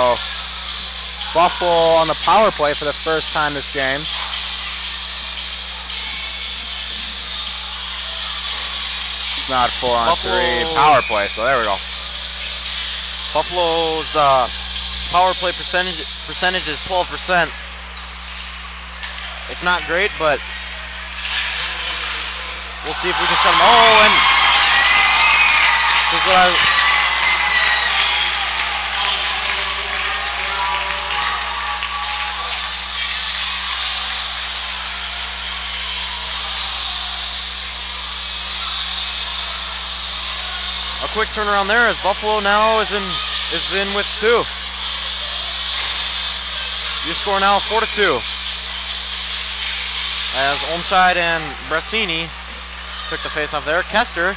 Speaker 1: Buffalo on the power play for the first time this game. It's not 4-on-3 power play, so there we go.
Speaker 2: Buffalo's power play percentage is 12%. It's not great, but we'll see if we can shut them. Oh, and this is what a quick turnaround there as Buffalo now is in with 2. Your score now 4-2. As Olmscheid and Brassini took the face off there. Kester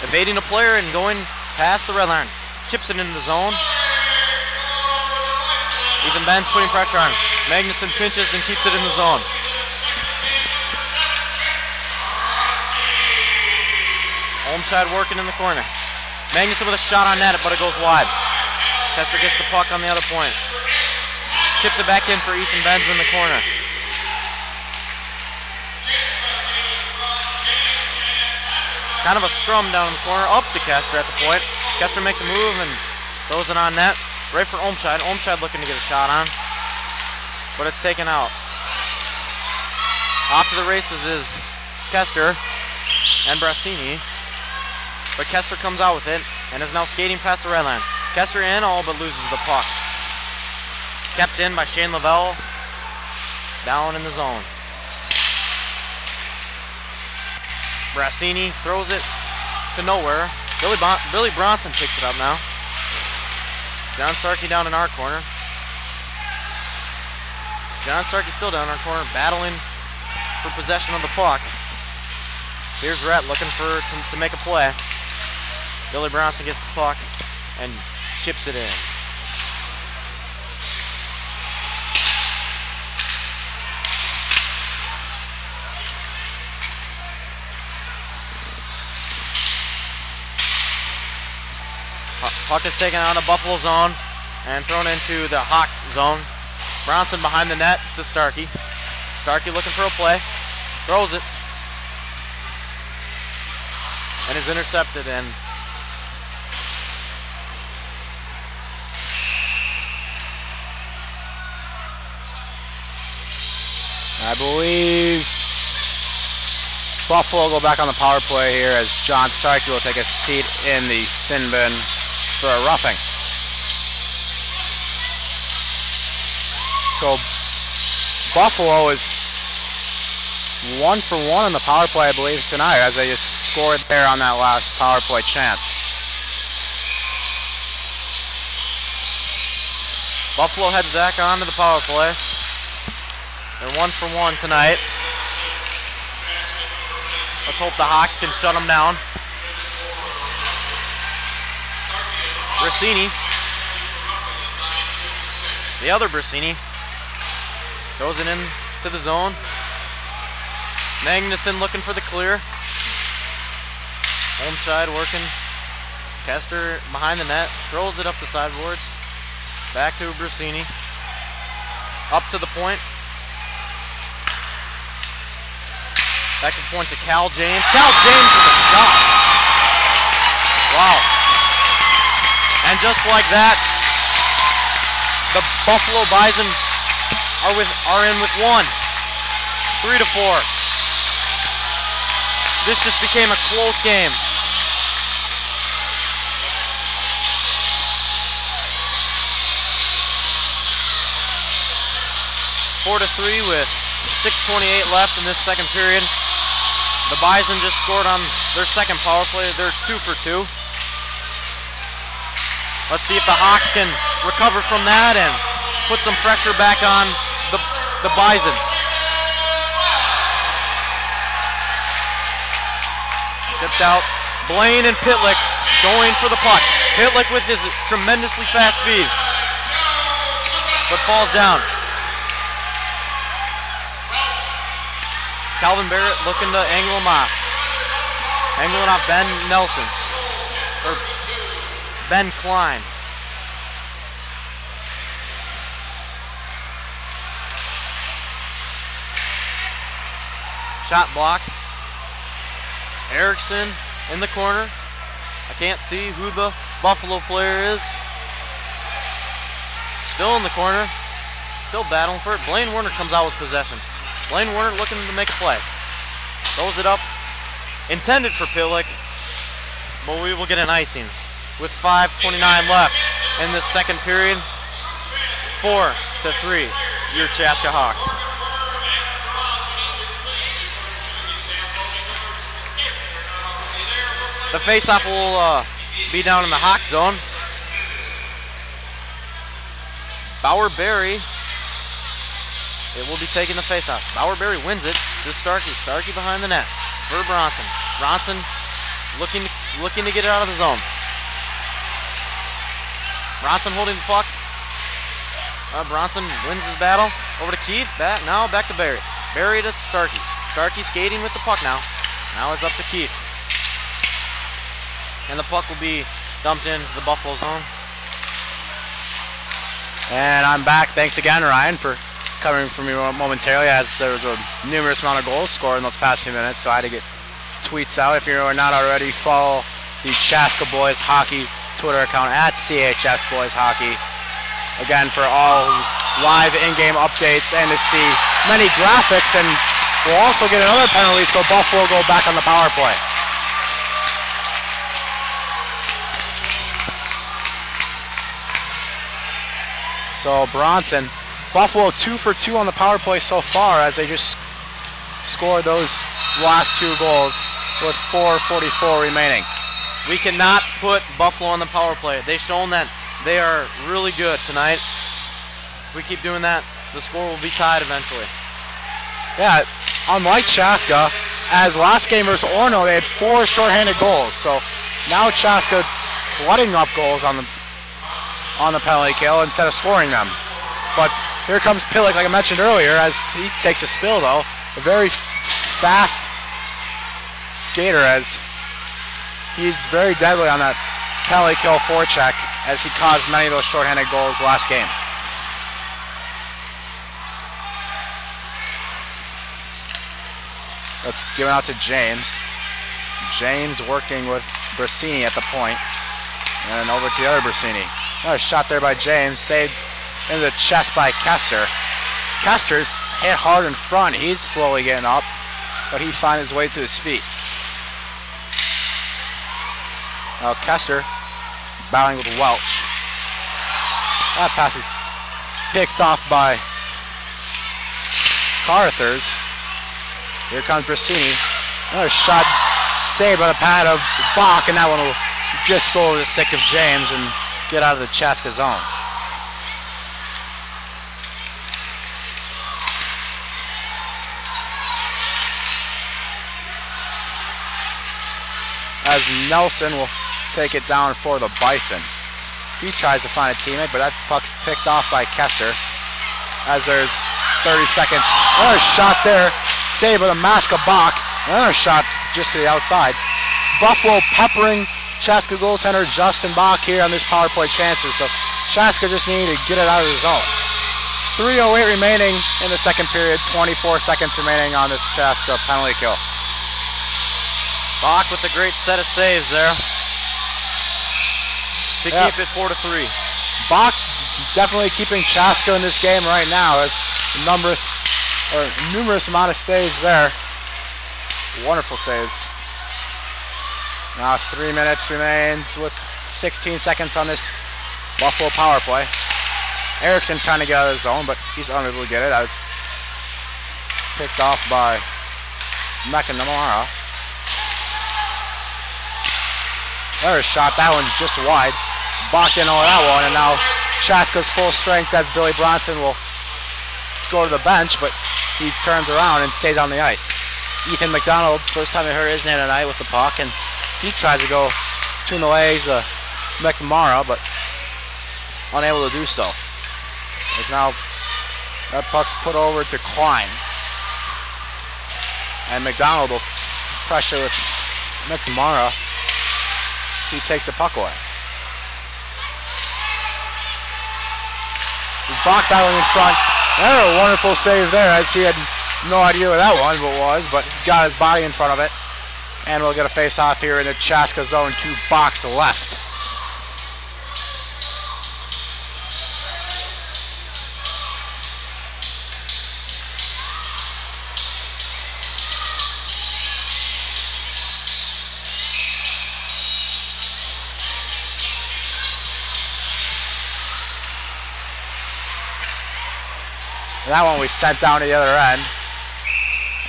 Speaker 2: evading a player and going past the red line. Chips it into the zone. Ethan Benz putting pressure on. Magnuson pinches and keeps it in the zone. Olmscheid working in the corner. Magnuson with a shot on net, but it goes wide. Kester gets the puck on the other point. Chips it back in for Ethan Benz in the corner. Kind of a scrum down in the corner, up to Kester at the point. Kester makes a move and throws it on net. Right for Olmscheid. Olmscheid looking to get a shot on, but it's taken out. Off to the races is Kester and Brassini. But Kester comes out with it and is now skating past the red line. Kester in all but loses the puck. Kept in by Shane Lavelle. Down in the zone. Brassini throws it to nowhere. Billy Bronson picks it up now. John Starkey down in our corner. John Starkey still down in our corner, battling for possession of the puck. Here's Rhett looking to make a play. Billy Bronson gets the puck and chips it in. Puck is taken out of Buffalo zone and thrown into the Hawks zone. Bronson behind the net to Starkey. Starkey looking for a play. Throws it. And is intercepted, and
Speaker 1: I believe Buffalo will go back on the power play here as John Starkey will take a seat in the sin bin for a roughing. So Buffalo is 1 for 1 on the power play, I believe, tonight, as they just scored there on that last power play chance.
Speaker 2: Buffalo heads back onto the power play. They're 1 for 1 tonight. Let's hope the Hawks can shut them down. Brasini, the other Brasini, throws it into the zone. Magnuson looking for the clear. Holmscheid working. Kester behind the net, throws it up the sideboards. Back to Brasini. Up to the point. Back to the point to Cal James. Cal James with a shot. Wow. And just like that, the Buffalo Bison are in with 1. 3-4. This just became a close game. Four to 3 with 6:28 left in this second period. The Bison just scored on their second power play. They're 2 for 2. Let's see if the Hawks can recover from that and put some pressure back on the Bison. Tipped out. Blaine and Pitlick going for the puck. Pitlick with his tremendously fast speed, but falls down. Calvin Barrett looking to angle him off. Angling off Ben Nelson. Or Ben Klein. Shot block. Erickson in the corner. I can't see who the Buffalo player is. Still in the corner. Still battling for it. Blaine Werner comes out with possession. Blaine Werner looking to make a play. Throws it up. Intended for Pillick. But we will get an icing with 5:29 left in this second period. 4 to 3. Your Chaska Hawks. The faceoff will be down in the Hawk zone. Bauer Berry. It will be taking the faceoff. Bauer Berry wins it to Starkey. Starkey behind the net for Bronson. Bronson looking to get it out of the zone. Bronson holding the puck. Bronson wins his battle. Over to Keith. Back to Berry. Berry to Starkey. Starkey skating with the puck now. Now it's up to Keith. And the puck will be dumped into the Buffalo zone.
Speaker 1: And I'm back. Thanks again, Ryan, for covering for me momentarily, as there was a numerous amount of goals scored in those past few minutes, so I had to get tweets out. If you are not already, follow the Chaska Boys Hockey Twitter account at CHS Boys Hockey. Again, for all live in-game updates and to see many graphics, and we'll also get another penalty, so Buffalo will go back on the power play. So Bronson, Buffalo 2 for 2 on the power play so far, as they just scored those last 2 goals with 4:44 remaining.
Speaker 2: We cannot put Buffalo on the power play. They've shown that they are really good tonight. If we keep doing that, the score will be tied eventually.
Speaker 1: Yeah, unlike Chaska, as last game versus Orono, they had 4 shorthanded goals. So now Chaska letting up goals on the penalty kill instead of scoring them. But here comes Pillick, like I mentioned earlier, as he takes a spill though. A very fast skater, as he's very deadly on that penalty kill forecheck, as he caused many of those shorthanded goals last game. Let's give it out to James. James working with Brasini at the point. And over to the other Brasini. Another shot there by James, saved into the chest by Kester. Kester's hit hard in front. He's slowly getting up, but he finds his way to his feet. Now Kester battling with Welch. That pass is picked off by Carruthers. Here comes Brasini. Another shot saved by the pad of Bach, and that one will just go over the stick of James and get out of the Chaska zone. As Nelson will take it down for the Bison. He tries to find a teammate, but that puck's picked off by Kester. As there's 30 seconds. Another shot there, saved by the mask of Bach. Another shot just to the outside. Buffalo peppering Chaska goaltender Justin Bach here on this power play chances. So Chaska just needed to get it out of the zone. 3:08 remaining in the second period. 24 seconds remaining on this Chaska penalty kill.
Speaker 2: Bach with a great set of saves there to keep it 4-3.
Speaker 1: Bach definitely keeping Chaska in this game right now, as numerous amount of saves there. Wonderful saves. Now 3 minutes remains with 16 seconds on this Buffalo power play. Erickson trying to get out of the zone, but he's unable to get it, as picked off by McNamara. There's a shot, that one's just wide. Bach didn't know that one, and now Chaska's full strength as Billy Bronson will go to the bench, but he turns around and stays on the ice. Ethan McDonald, first time I heard his name tonight with the puck, and he tries to go between the legs of McNamara, but unable to do so. As now that puck's put over to Klein. And McDonald will pressure with McNamara. He takes the puck away. Bach battling in front. Another wonderful save there, as he had no idea where that one was, but got his body in front of it. And we'll get a face-off here in the Chaska zone to Bach's left. That one we sent down to the other end.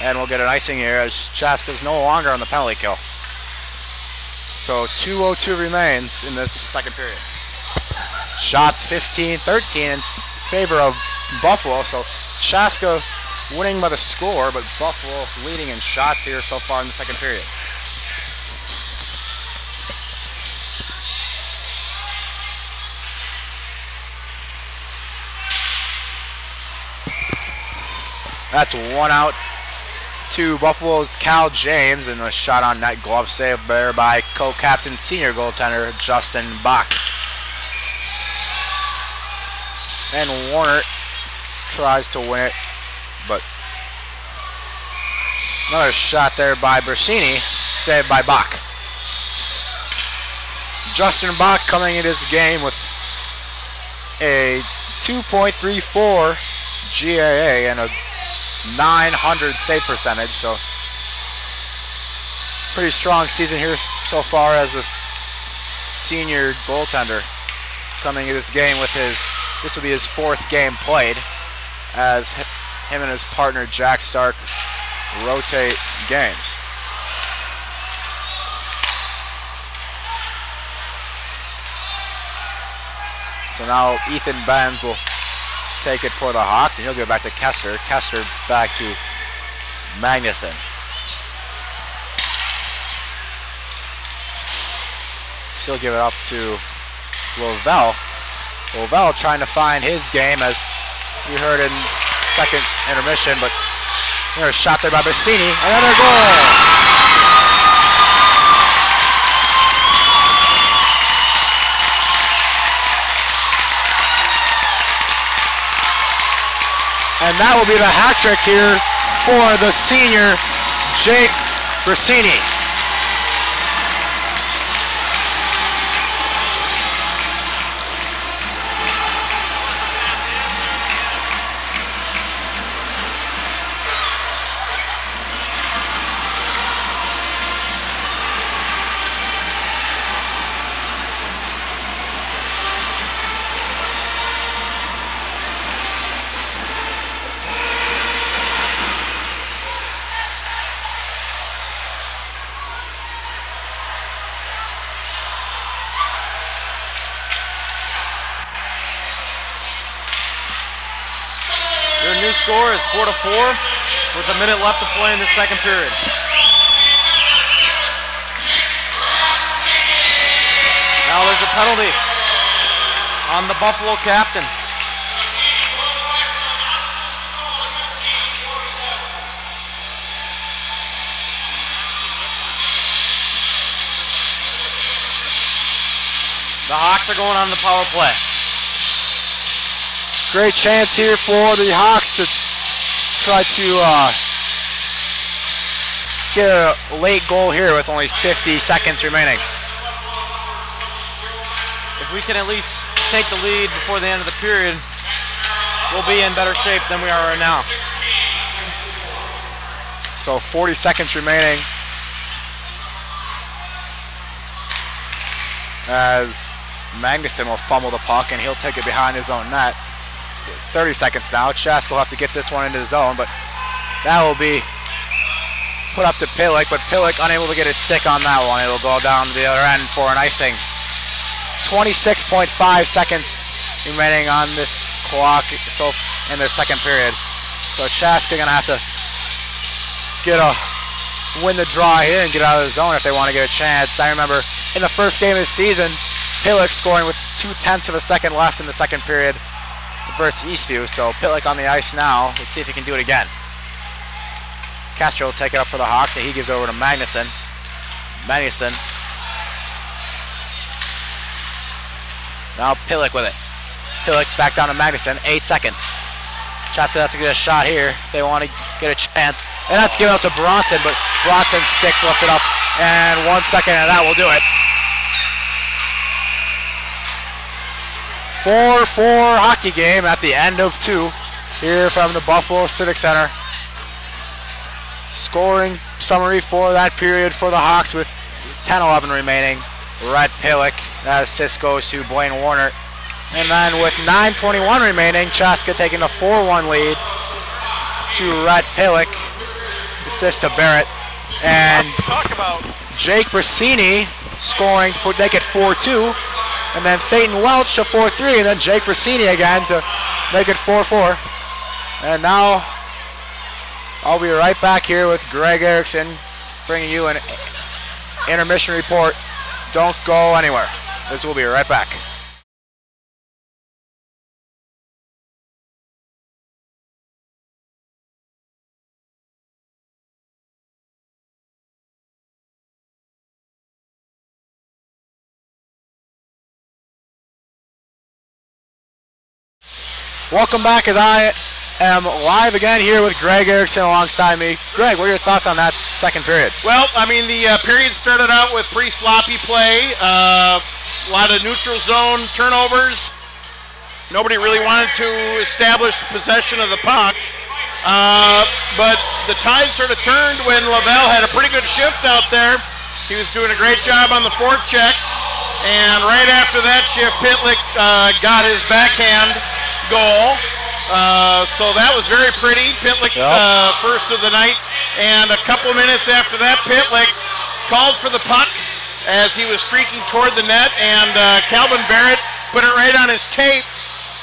Speaker 1: And we'll get an icing here, as Chaska's no longer on the penalty kill. So 2:02 remains in this second period. Shots 15-13 in favor of Buffalo. So Chaska winning by the score, but Buffalo leading in shots here so far in the second period. That's one out to Buffalo's Cal James, and a shot on net, glove save there by co-captain senior goaltender Justin Bach. And Warner tries to win it, but another shot there by Brasini, saved by Bach. Justin Bach coming into this game with a 2.34 GAA and a 900 save percentage, so pretty strong season here so far as a senior goaltender coming into this game with this will be his 4th game played, as him and his partner Jack Stark rotate games. So now Ethan Benz will take it for the Hawks, and he'll give it back to Kester. Kester back to Magnuson. She'll give it up to Lavelle. Lavelle trying to find his game, as we heard in second intermission, but there's a shot there by Bassini, and another goal. And that will be the hat trick here for the senior, Jake Bassini.
Speaker 2: New score is 4-4 with a minute left to play in the second period. Now there's a penalty on the Buffalo captain. The Hawks are going on the power play.
Speaker 1: Great chance here for the Hawks to try to get a late goal here with only 50 seconds remaining.
Speaker 2: If we can at least take the lead before the end of the period, we'll be in better shape than we are right now.
Speaker 1: So 40 seconds remaining as Magnuson will fumble the puck, and he'll take it behind his own net. 30 seconds now. Chaska will have to get this one into the zone, but that will be put up to Pillick, but Pillick unable to get his stick on that one. It'll go down to the other end for an icing. 26.5 seconds remaining on this clock so in the second period. So Chaska gonna have to win the draw here and get out of the zone if they want to get a chance. I remember in the first game of the season, Pillick scoring with 0.2 of a second left in the second period versus Eastview. So Pillick on the ice now. Let's see if he can do it again. Castro will take it up for the Hawks, and he gives over to Magnuson. Magnuson. Now Pillick with it. Pillick back down to Magnuson. 8 seconds. Chaska has to get a shot here if they want to get a chance. And that's given up to Bronson, but Bronson's stick lifted up, and 1 second, and that will do it. 4-4 hockey game at the end of 2 here from the Buffalo Civic Center. Scoring summary for that period for the Hawks with 10-11 remaining. Rhett Pillick, that assist goes to Blaine Warner. And then with 9:21 remaining, Chaska taking a 4-1 lead to Rhett Pillick. Assist to Barrett. And Jake Bassini scoring to make it 4-2. And then Thayton Welch to 4-3, and then Jake Bassini again to make it 4-4. And now I'll be right back here with Greg Erickson bringing you an intermission report. Don't go anywhere. This will be right back. Welcome back, as I am live again here with Greg Erickson alongside me. Greg, what are your thoughts on that second period?
Speaker 4: Well, I mean, the period started out with pretty sloppy play. A lot of neutral zone turnovers. Nobody really wanted to establish possession of the puck. But the tide sort of turned when Lavelle had a pretty good shift out there. He was doing a great job on the forecheck. And right after that shift, Pitlick got his backhand goal. So that was very pretty. Pitlick first of the night. And a couple minutes after that, Pitlick called for the puck as he was streaking toward the net, and Calvin Barrett put it right on his tape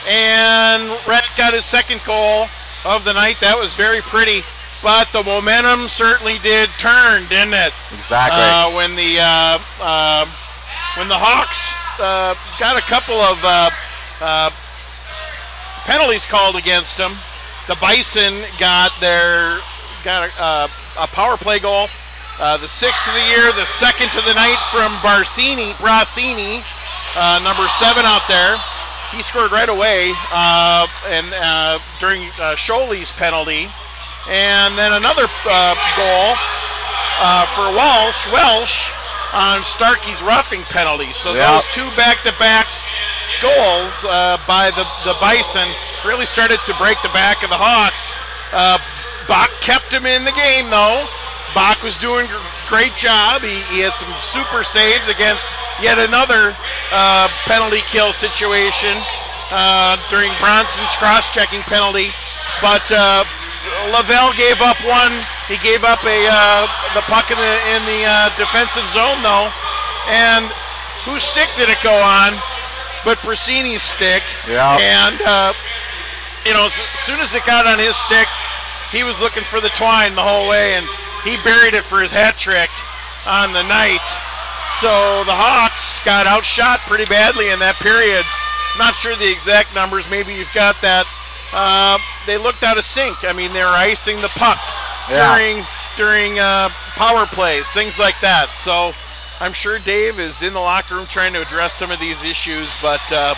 Speaker 4: And Red got his second goal of the night. That was very pretty. But the momentum certainly did turn, didn't it?
Speaker 1: Exactly.
Speaker 4: When the Hawks got a couple of penalties called against them, the Bison got a power play goal, the 6th of the year, the 2nd of the night from Brasini, number 7 out there. He scored right away during Scholey's penalty. And then another goal for Welsh on Starkey's roughing penalty. So those 2 back-to-back goals by the Bison really started to break the back of the Hawks. Bach kept him in the game, though. Bach was doing a great job. He had some super saves against yet another penalty kill situation during Bronson's cross-checking penalty. But Lavelle gave up one. He gave up the puck in the defensive zone, though. And whose stick did it go on? But Brasini's stick.
Speaker 1: Yeah.
Speaker 4: And as soon as it got on his stick, he was looking for the twine the whole way, and he buried it for his hat trick on the night. So the Hawks got outshot pretty badly in that period. Not sure the exact numbers. Maybe you've got that. They looked out of sync. I mean, they were icing the puck during power plays, things like that. So I'm sure Dave is in the locker room trying to address some of these issues, but we're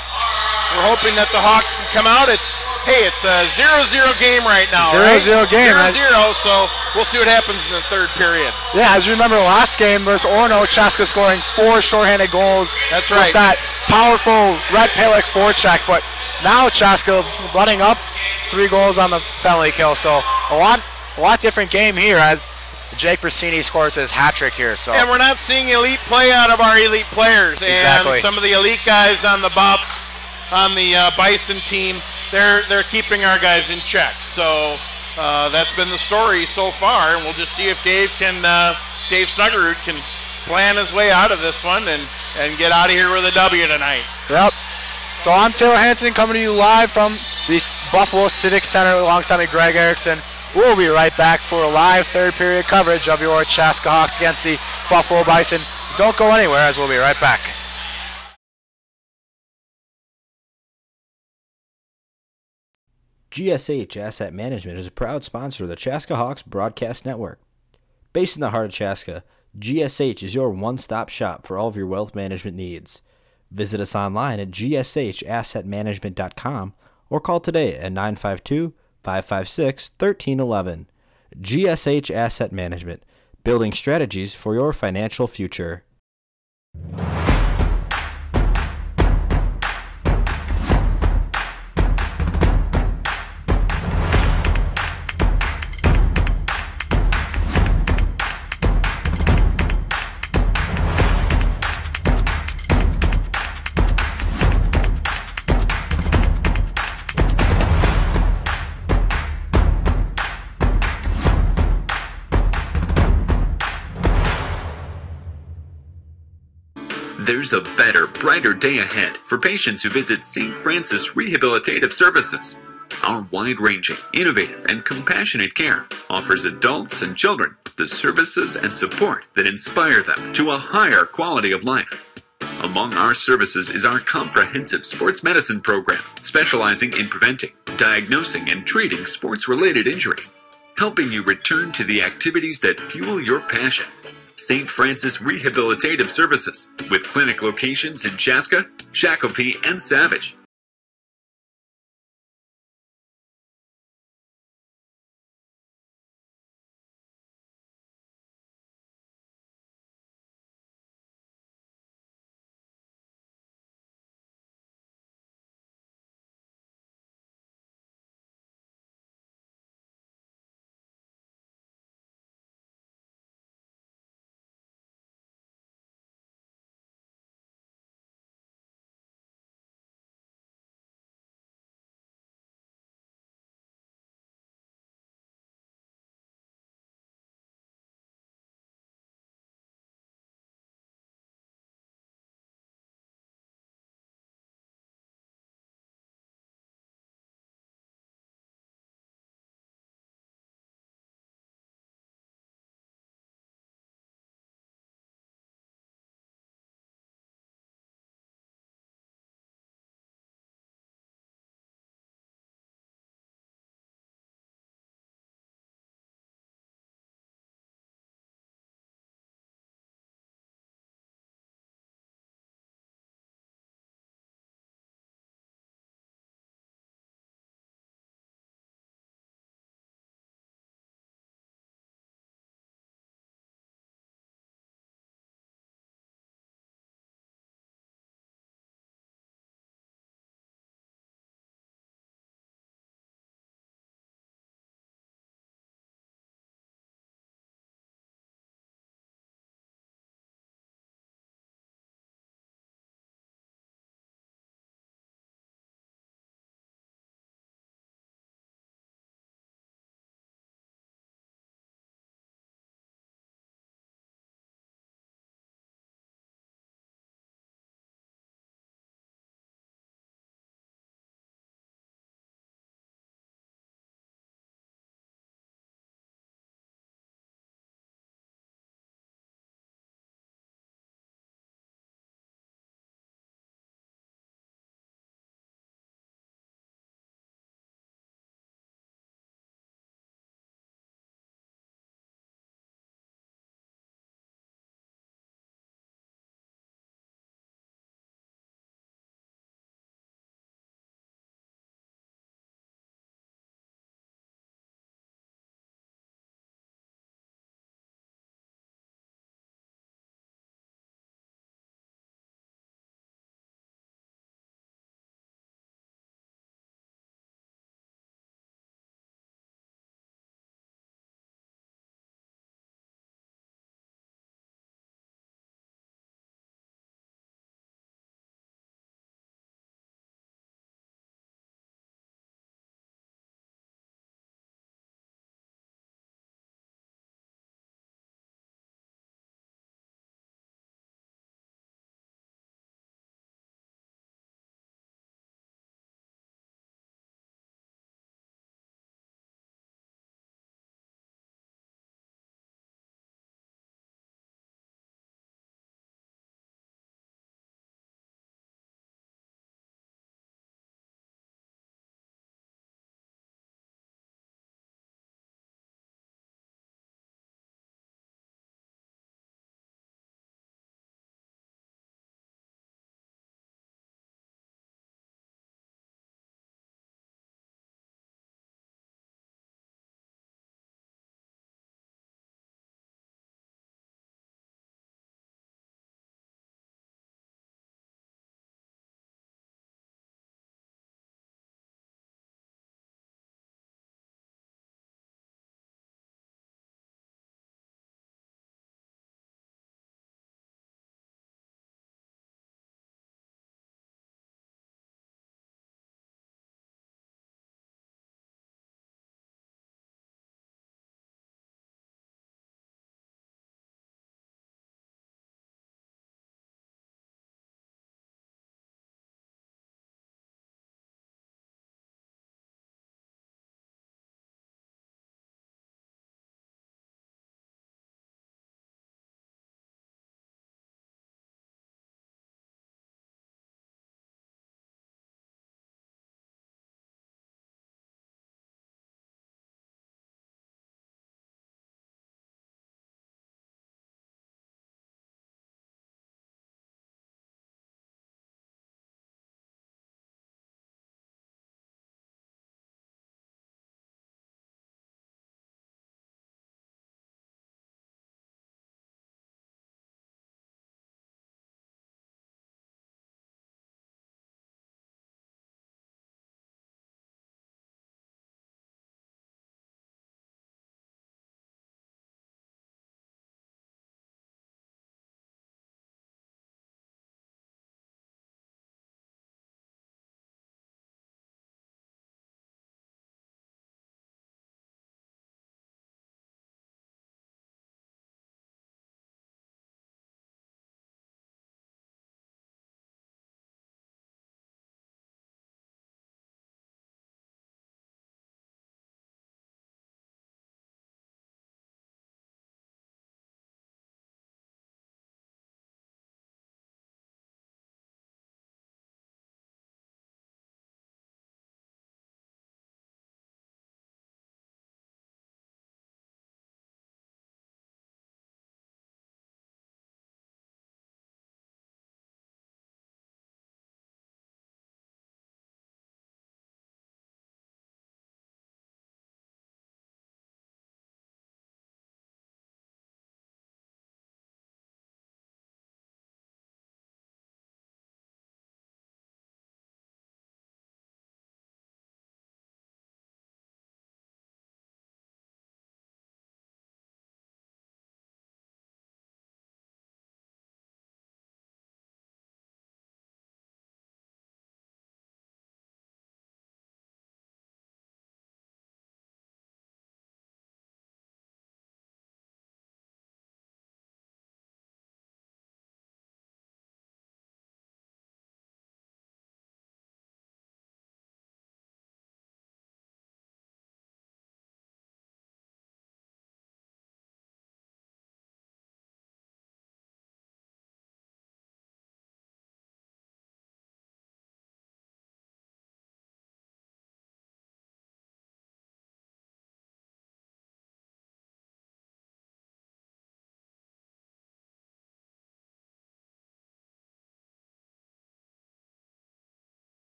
Speaker 4: hoping that the Hawks can come out. It's a 0-0 game right now.
Speaker 1: 0-0 game.
Speaker 4: 0-0, so we'll see what happens in the third period.
Speaker 1: Yeah, as you remember last game versus Orono, Chaska scoring 4 shorthanded goals.
Speaker 4: That's right.
Speaker 1: With that powerful Red Palick forecheck, but now Chaska running up 3 goals on the penalty kill. So a lot different game here as Jake Brasini scores his hat trick here. So
Speaker 4: and we're not seeing elite play out of our elite players.
Speaker 1: Exactly.
Speaker 4: And some of the elite guys on the Buffs, on the Bison team, they're keeping our guys in check. So that's been the story so far, and we'll just see if Dave Snuggerud can plan his way out of this one and get out of here with a W tonight.
Speaker 1: Yep. So I'm Taylor Hanson coming to you live from the Buffalo Civic Center alongside me, Greg Erickson. We'll be right back for a live third period coverage of your Chaska Hawks against the Buffalo Bison. Don't go anywhere, as we'll be right back.
Speaker 3: GSH Asset Management is a proud sponsor of the Chaska Hawks Broadcast Network. Based in the heart of Chaska, GSH is your one-stop shop for all of your wealth management needs. Visit us online at gshassetmanagement.com or call today at 952-556-1311. GSH Asset Management, building strategies for your financial future.
Speaker 5: There's a better, brighter day ahead for patients who visit St. Francis Rehabilitative Services. Our wide-ranging, innovative, and compassionate care offers adults and children the services and support that inspire them to a higher quality of life. Among our services is our comprehensive sports medicine program, specializing in preventing, diagnosing, and treating sports-related injuries, helping you return to the activities that fuel your passion. St. Francis Rehabilitative Services, with clinic locations in Chaska, Shakopee, and Savage.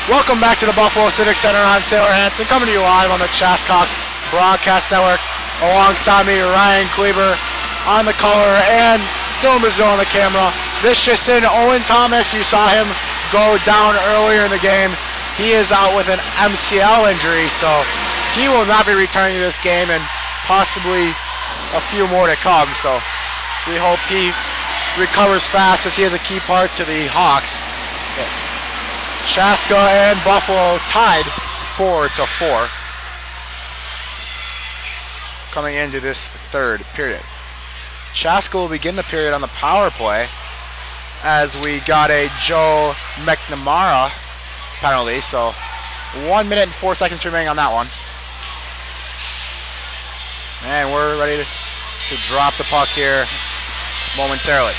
Speaker 1: Welcome back to the Buffalo Civic Center. I'm Taylor Hanson, coming to you live on the Chaska Broadcast Network. Alongside me, Ryan Kleber on the color and Dylan Brazil on the camera. Viciousin, Owen Thomas, you saw him go down earlier in the game. He is out with an MCL injury, so he will not be returning to this game and possibly a few more to come. So we hope he recovers fast as he is a key part to the Hawks. Chaska and Buffalo tied 4-4 coming into this third period. Chaska will begin the period on the power play as we got a Joe McNamara penalty, so 1 minute and 4 seconds remaining on that one. And we're ready to drop the puck here momentarily.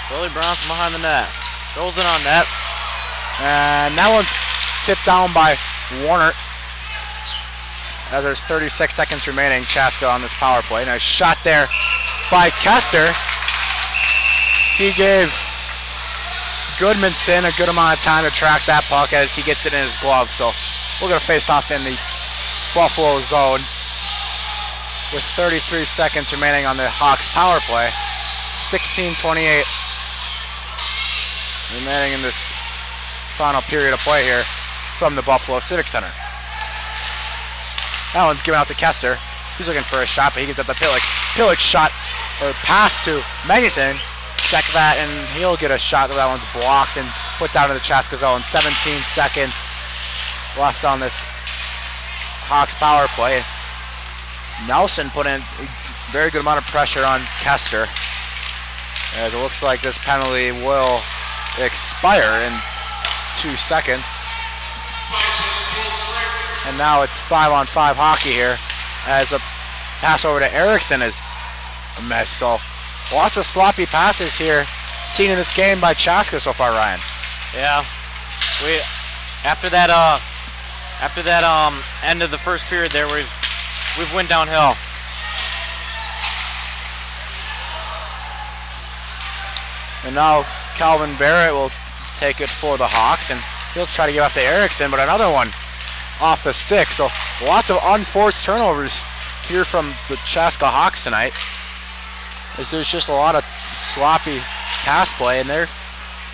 Speaker 2: Billy Bronson behind the net. Goes in on net.
Speaker 1: And that one's tipped down by Warner. As there's 36 seconds remaining, Chaska on this power play. Nice shot there by Kester. He gave Goodmanson a good amount of time to track that puck as he gets it in his glove. So we're going to face off in the Buffalo zone with 33 seconds remaining on the Hawks power play. 16:28 remaining in this final period of play here from the Buffalo Civic Center. That one's given out to Kester. He's looking for a shot, but he gives up the Pillick. Pillick shot or pass to Magnuson. Check that, and he'll get a shot. That one's blocked and put down to the Chaska zone. 17 seconds left on this Hawks power play. Nelson put in a very good amount of pressure on Kester, as it looks like this penalty will expire in 2 seconds. And now it's 5-on-5 hockey here, as a pass over to Erickson is a mess. So lots of sloppy passes here seen in this game by Chaska so far, Ryan.
Speaker 2: Yeah, after that end of the first period there, we've went downhill.
Speaker 1: And now Calvin Barrett will take it for the Hawks, and he'll try to get off to Erickson, but another one off the stick. So lots of unforced turnovers here from the Chaska Hawks tonight, as there's just a lot of sloppy pass play. And they're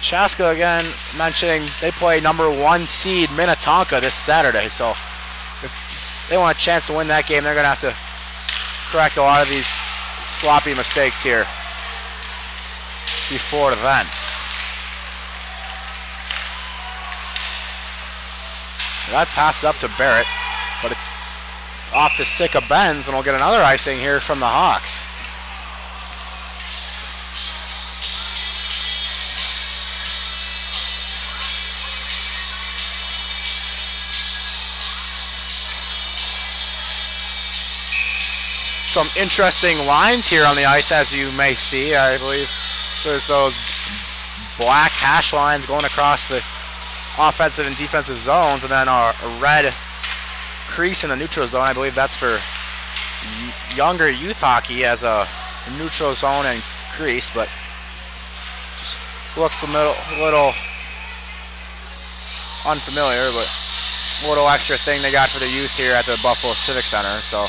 Speaker 1: Chaska, again, mentioning they play #1 seed Minnetonka this Saturday. So if they want a chance to win that game, they're going to have to correct a lot of these sloppy mistakes here before then. That passes up to Barrett, but it's off the stick of Benz, and we'll get another icing here from the Hawks. Some interesting lines here on the ice, as you may see. I believe there's those black hash lines going across the offensive and defensive zones, and then a red crease in the neutral zone. I believe that's for younger youth hockey, as a neutral zone and crease, but just looks a little unfamiliar, but a little extra thing they got for the youth here at the Buffalo Civic Center. So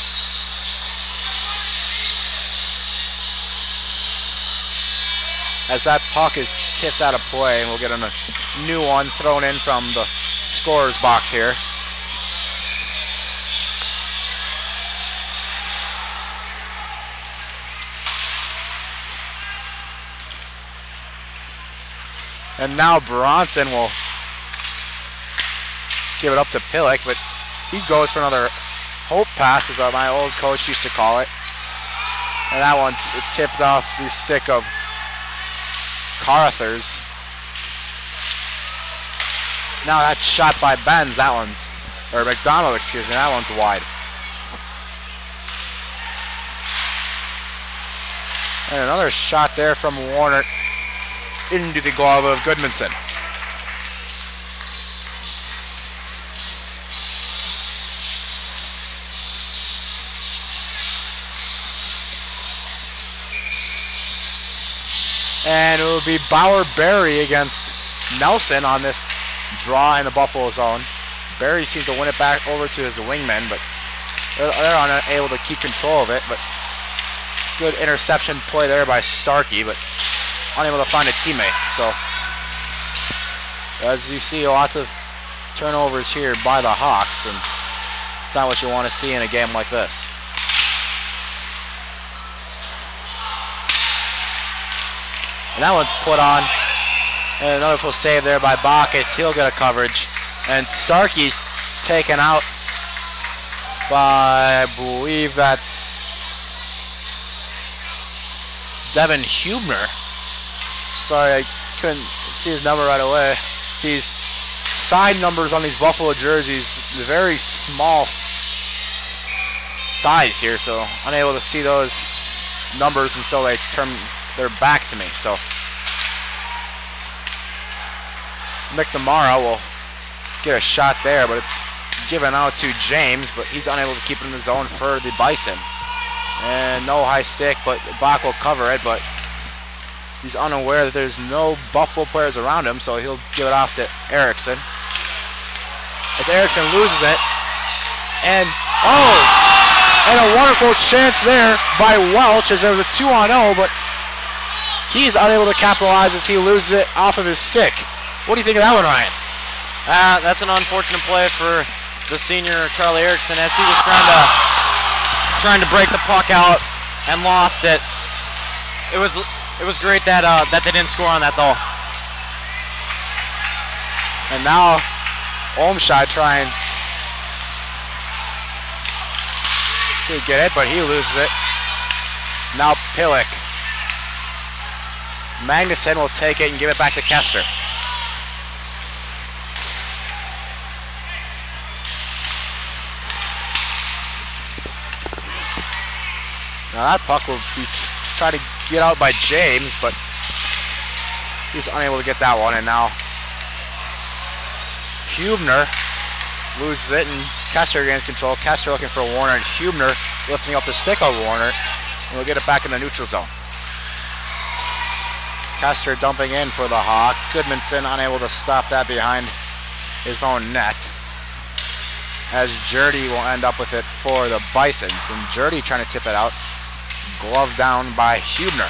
Speaker 1: as that puck is tipped out of play, and we'll get a new one thrown in from the scorer's box here. And now Bronson will give it up to Pillick, but he goes for another hope pass, as my old coach used to call it. And that one's tipped off the stick of Carruthers. Now that shot by Benz, that one's, or McDonald, excuse me, that one's wide. And another shot there from Warner into the glove of Goodmanson. And it will be Bauer-Berry against Nelson on this draw in the Buffalo zone. Berry seems to win it back over to his wingman, but they're unable to keep control of it. But good interception play there by Starkey, but unable to find a teammate. So as you see, lots of turnovers here by the Hawks, and it's not what you want to see in a game like this. And that one's put on. And another full save there by Bacchus. He'll get a coverage. And Starkey's taken out by, I believe that's Devin Hubner. Sorry, I couldn't see his number right away. These side numbers on these Buffalo jerseys, very small size here, so unable to see those numbers until they turn their back to me. So McNamara will get a shot there, but it's given out to James, but he's unable to keep it in the zone for the Bison. And no high stick, but Bach will cover it, but he's unaware that there's no Buffalo players around him, so he'll give it off to Erickson. As Erickson loses it, and and a wonderful chance there by Welch as there was a 2-on-0, but he's unable to capitalize as he loses it off of his stick. What do you think of that one, Ryan?
Speaker 2: That's an unfortunate play for the senior Charlie Erickson as he was trying to break the puck out and lost it. It was great that that they didn't score on that though.
Speaker 1: And now Olmscheid trying to get it, but he loses it. Now Pillick. Magnuson will take it and give it back to Kester. Now that puck will be try to get out by James, but he's unable to get that one. And now Hubner loses it, and Kester gains control. Kester looking for Warner, and Hubner lifting up the stick of Warner, and we'll get it back in the neutral zone. Kester dumping in for the Hawks. Goodmanson unable to stop that behind his own net, as Jurdy will end up with it for the Bisons. And Jurdy trying to tip it out. Glove down by Hubner.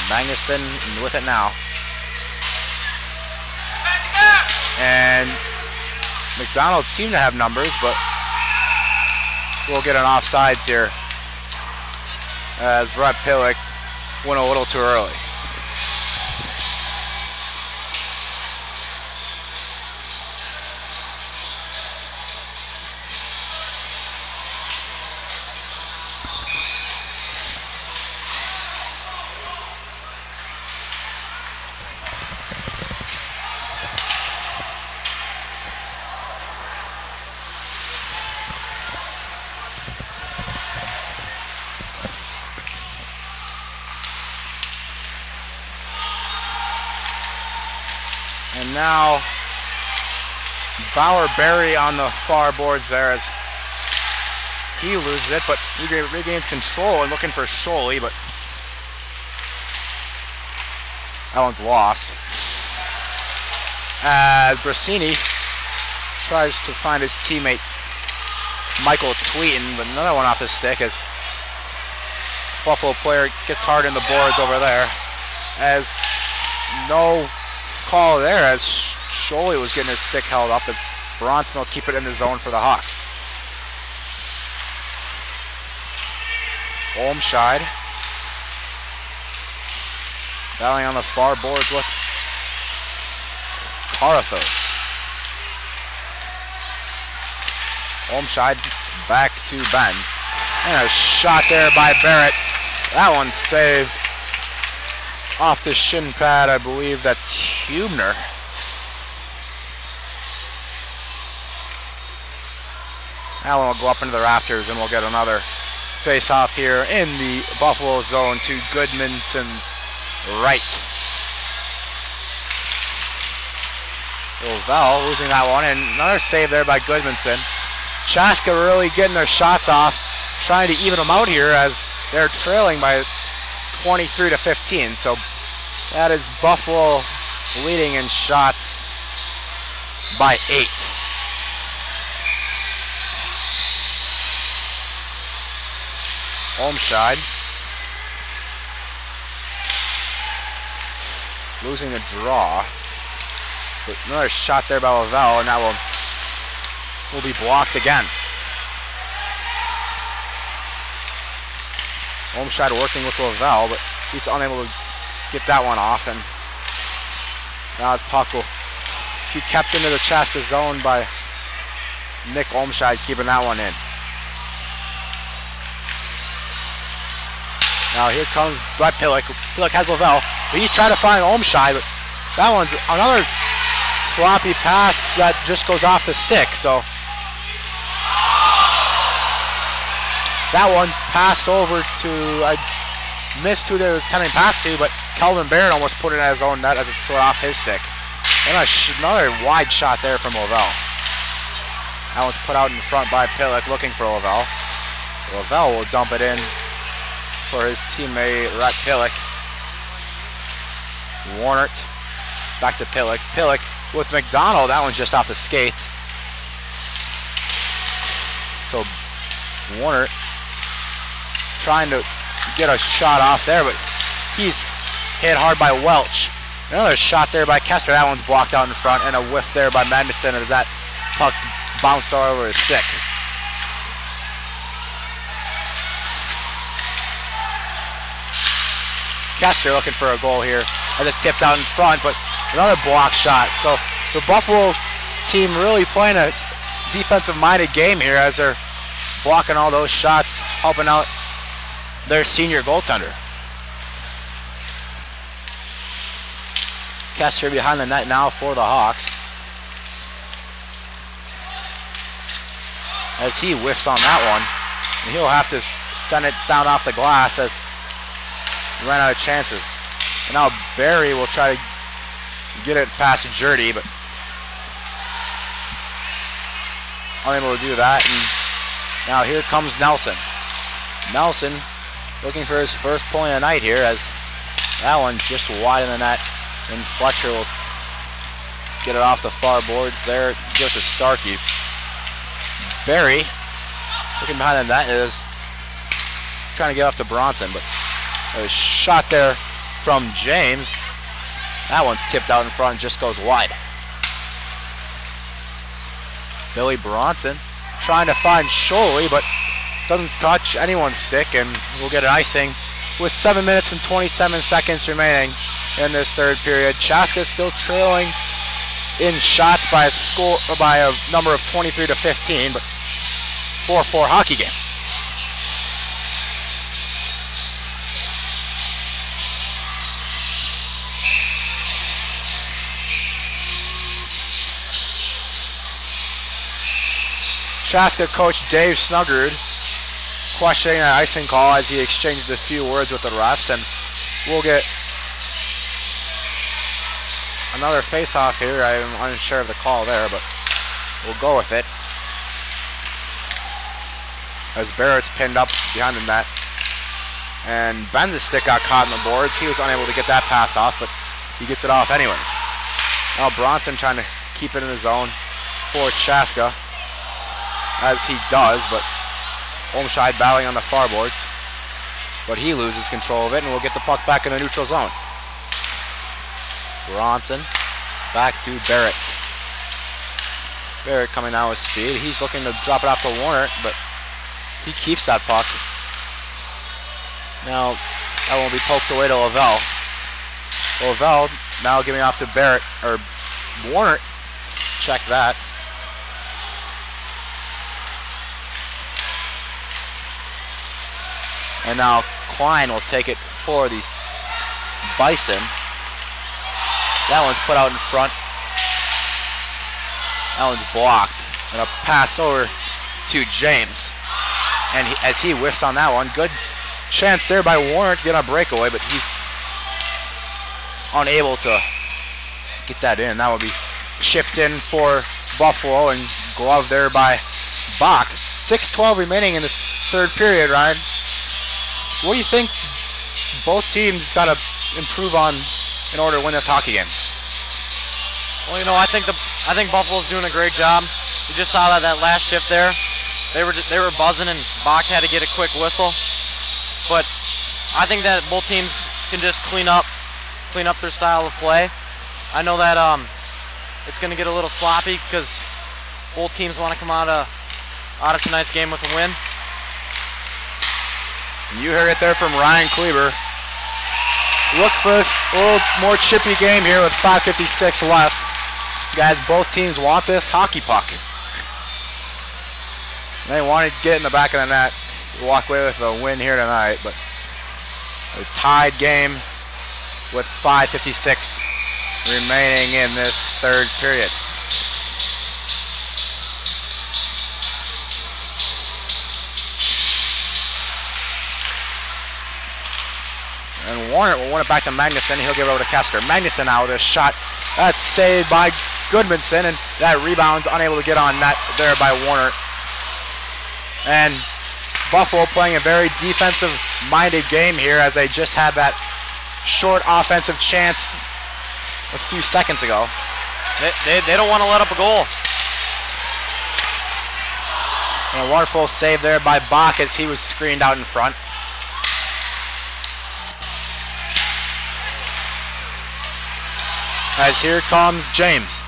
Speaker 1: Magnuson with it now. And McDonald seemed to have numbers, but we'll get an offsides here as Rhett Pillick went a little too early. And now Bauer-Berry on the far boards there as he loses it, but he regains control and looking for Scholey, but that one's lost. As Brasini tries to find his teammate Michael Tweeten, but another one off his stick as Buffalo player gets hard in the boards over there. As no call there as Scholey was getting his stick held up, and Bronson will keep it in the zone for the Hawks. Olmscheid battling on the far boards with Carathos. Olmscheid back to Benz. And a shot there by Barrett That one's saved off the shin pad. I believe that's Hubner. That one will go up into the rafters, and we'll get another face-off here in the Buffalo zone to Goodmanson's right. Lavelle losing that one, and another save there by Goodmanson. Chaska really getting their shots off, trying to even them out here as they're trailing by 23 to 15. So that is Buffalo leading in shots by 8. Olmscheid losing the draw. But another shot there by Lavelle, and that will be blocked again. Olmscheid working with Lavelle, but he's unable to get that one off, and now the puck will be kept into the Chaska zone by Nick Olmscheid, keeping that one in. Now here comes Brett Pillock. Pillock has Lavelle, but he's trying to find Olmscheid, but that one's another sloppy pass that just goes off the stick. So that one passed over to, I missed who they was intending pass to, but Calvin Barrett almost put it at his own net as it slid off his stick. And another wide shot there from Lavelle. That one's put out in front by Pillock looking for Lavelle. Lavelle will dump it in for his teammate Rhett Pillock. Warnert back to Pillock. Pillock with McDonald, that one's just off the skates. So Warner trying to get a shot off there, but he's hit hard by Welch. Another shot there by Kester, that one's blocked out in front, and a whiff there by Magnuson as that puck bounced all over his stick. Kester looking for a goal here as it's tipped out in front, but another block shot. So the Buffalo team really playing a defensive-minded game here as they're blocking all those shots, helping out their senior goaltender. Kester behind the net now for the Hawks, as he whiffs on that one. And he'll have to send it down off the glass as he ran out of chances. And now Barry will try to get it past Jurdy, but unable to do that. And now here comes Nelson. Nelson looking for his first point of the night here, as that one just wide in the net. And Fletcher will get it off the far boards there, give it to Starkey. Barry looking behind the net is trying to get off to Bronson, but a shot there from James. That one's tipped out in front and just goes wide. Billy Bronson trying to find Sholey, but doesn't touch anyone's stick, and we'll get an icing with 7 minutes and 27 seconds remaining in this third period. Chaska still trailing in shots by a number of 23 to 15, but 4-4 hockey game. Chaska coach Dave Snuggerud questioning that icing call as he exchanges a few words with the refs, and we'll get another face-off here. I'm unsure of the call there, but we'll go with it. As Barrett's pinned up behind the net, and Ben's stick got caught in the boards. He was unable to get that pass off, but he gets it off anyways. Now Bronson trying to keep it in the zone for Chaska, as he does, but Olmscheid battling on the far boards, but he loses control of it, and we'll get the puck back in the neutral zone. Bronson back to Barrett. Barrett coming out with speed. He's looking to drop it off to Warner, but he keeps that puck. Now that will be poked away to Lavelle. Lavelle now giving off to Barrett, or Warner. Check that. And now
Speaker 6: Klein will take it for the Bison. That one's put out in front. That one's blocked. And a pass over to James. And as he whiffs on that one, good chance there by Warner to get a breakaway, but he's unable to get that in. That will be chipped in for Buffalo and gloved there by Bach.
Speaker 1: 6:12 remaining in this third period, Ryan. What do you think both teams got to improve on in order to win this hockey game?
Speaker 2: Well, you know, I think Buffalo's doing a great job. You just saw that last shift there. They were buzzing, and Bach had to get a quick whistle. But I think that both teams can just clean up their style of play. I know that it's going to get a little sloppy because both teams want to come out of tonight's game with a win.
Speaker 1: You heard it there from Ryan Kleber. Look for this a little more chippy game here with 5:56 left. Guys, both teams want this hockey puck. They want to get in the back of the net, walk away with a win here tonight, but a tied game with 5:56 remaining in this third period. And Warner will win it back to Magnuson. He'll give it over to Kester. Magnuson now with a shot. That's saved by Goodmanson, and that rebound's unable to get on net there by Warner. And Buffalo playing a very defensive-minded game here as they just had that short offensive chance a few seconds ago.
Speaker 2: They don't want to let up a goal.
Speaker 1: And a wonderful save there by Bach as he was screened out in front. As here comes James.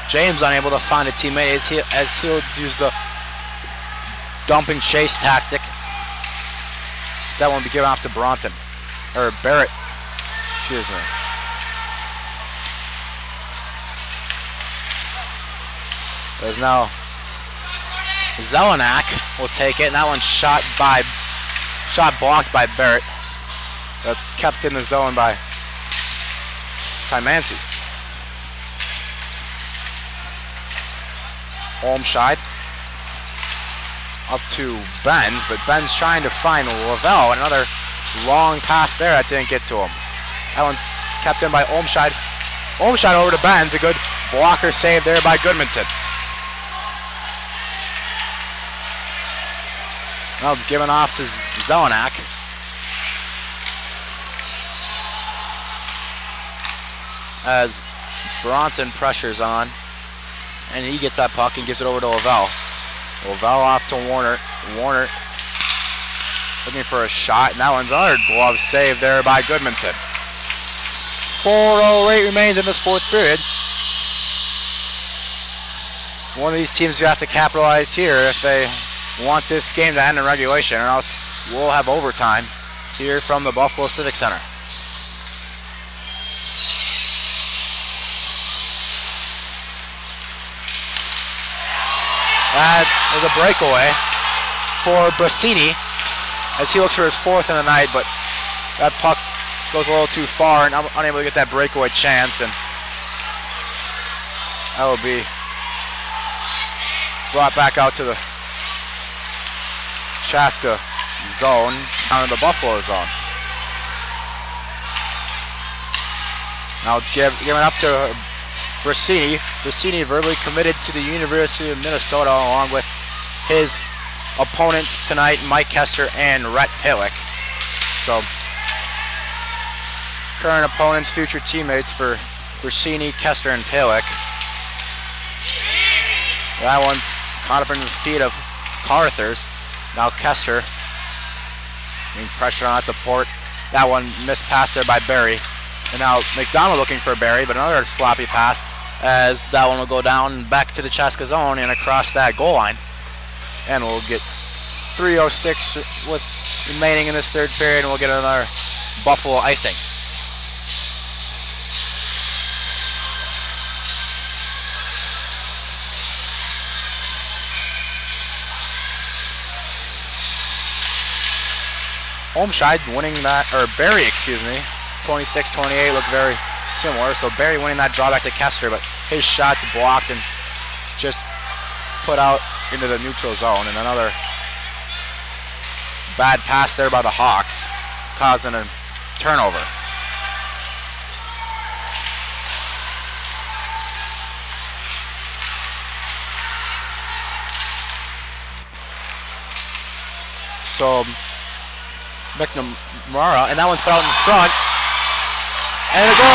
Speaker 1: James unable to find a teammate as he'll use the dumping chase tactic. That one will be given off to Bronson. Or Barrett. Excuse me. There's now Zelenak will take it, and that one's shot blocked by Barrett. That's kept in the zone by Simances. Olmscheid up to Benz, but Ben's trying to find Lavelle. Another long pass there that didn't get to him. That one's kept in by Olmscheid. Olmscheid over to Benz. A good blocker save there by Goodmanson. Now it's given off to Zelenak. As Bronson pressures on, and he gets that puck and gives it over to Lavelle. Lavelle off to Warner. Warner looking for a shot, and that one's another glove save there by Goodmanson. 4:08 remains in this fourth period. One of these teams will have to capitalize here if they want this game to end in regulation, or else we'll have overtime here from the Buffalo Civic Center. That is a breakaway for Brasini as he looks for his fourth in the night, but that puck goes a little too far and I'm unable to get that breakaway chance, and that will be brought back out to the Chaska zone, down to the Buffalo zone. Now it's given up to Brasini. Brasini verbally committed to the University of Minnesota along with his opponents tonight, Mike Kester and Rhett Pillick. So, current opponents, future teammates for Brasini, Kester, and Pillick. That one's caught up in the feet of Carthers. Now Kester being pressured on at the port. That one missed pass there by Barry. And now McDonald looking for Barry, but another sloppy pass as that one will go down back to the Chaska zone and across that goal line. And we'll get 3:06 with remaining in this third period, and we'll get another Buffalo icing.
Speaker 6: Homscheid winning that, or Barry, excuse me, 26-28 look very similar. So Barry winning that drawback to Kester, but his shot's blocked and just put out into the neutral zone. And another bad pass there by the Hawks, causing a turnover. So McNamara, and that one's put out in front, and a goal.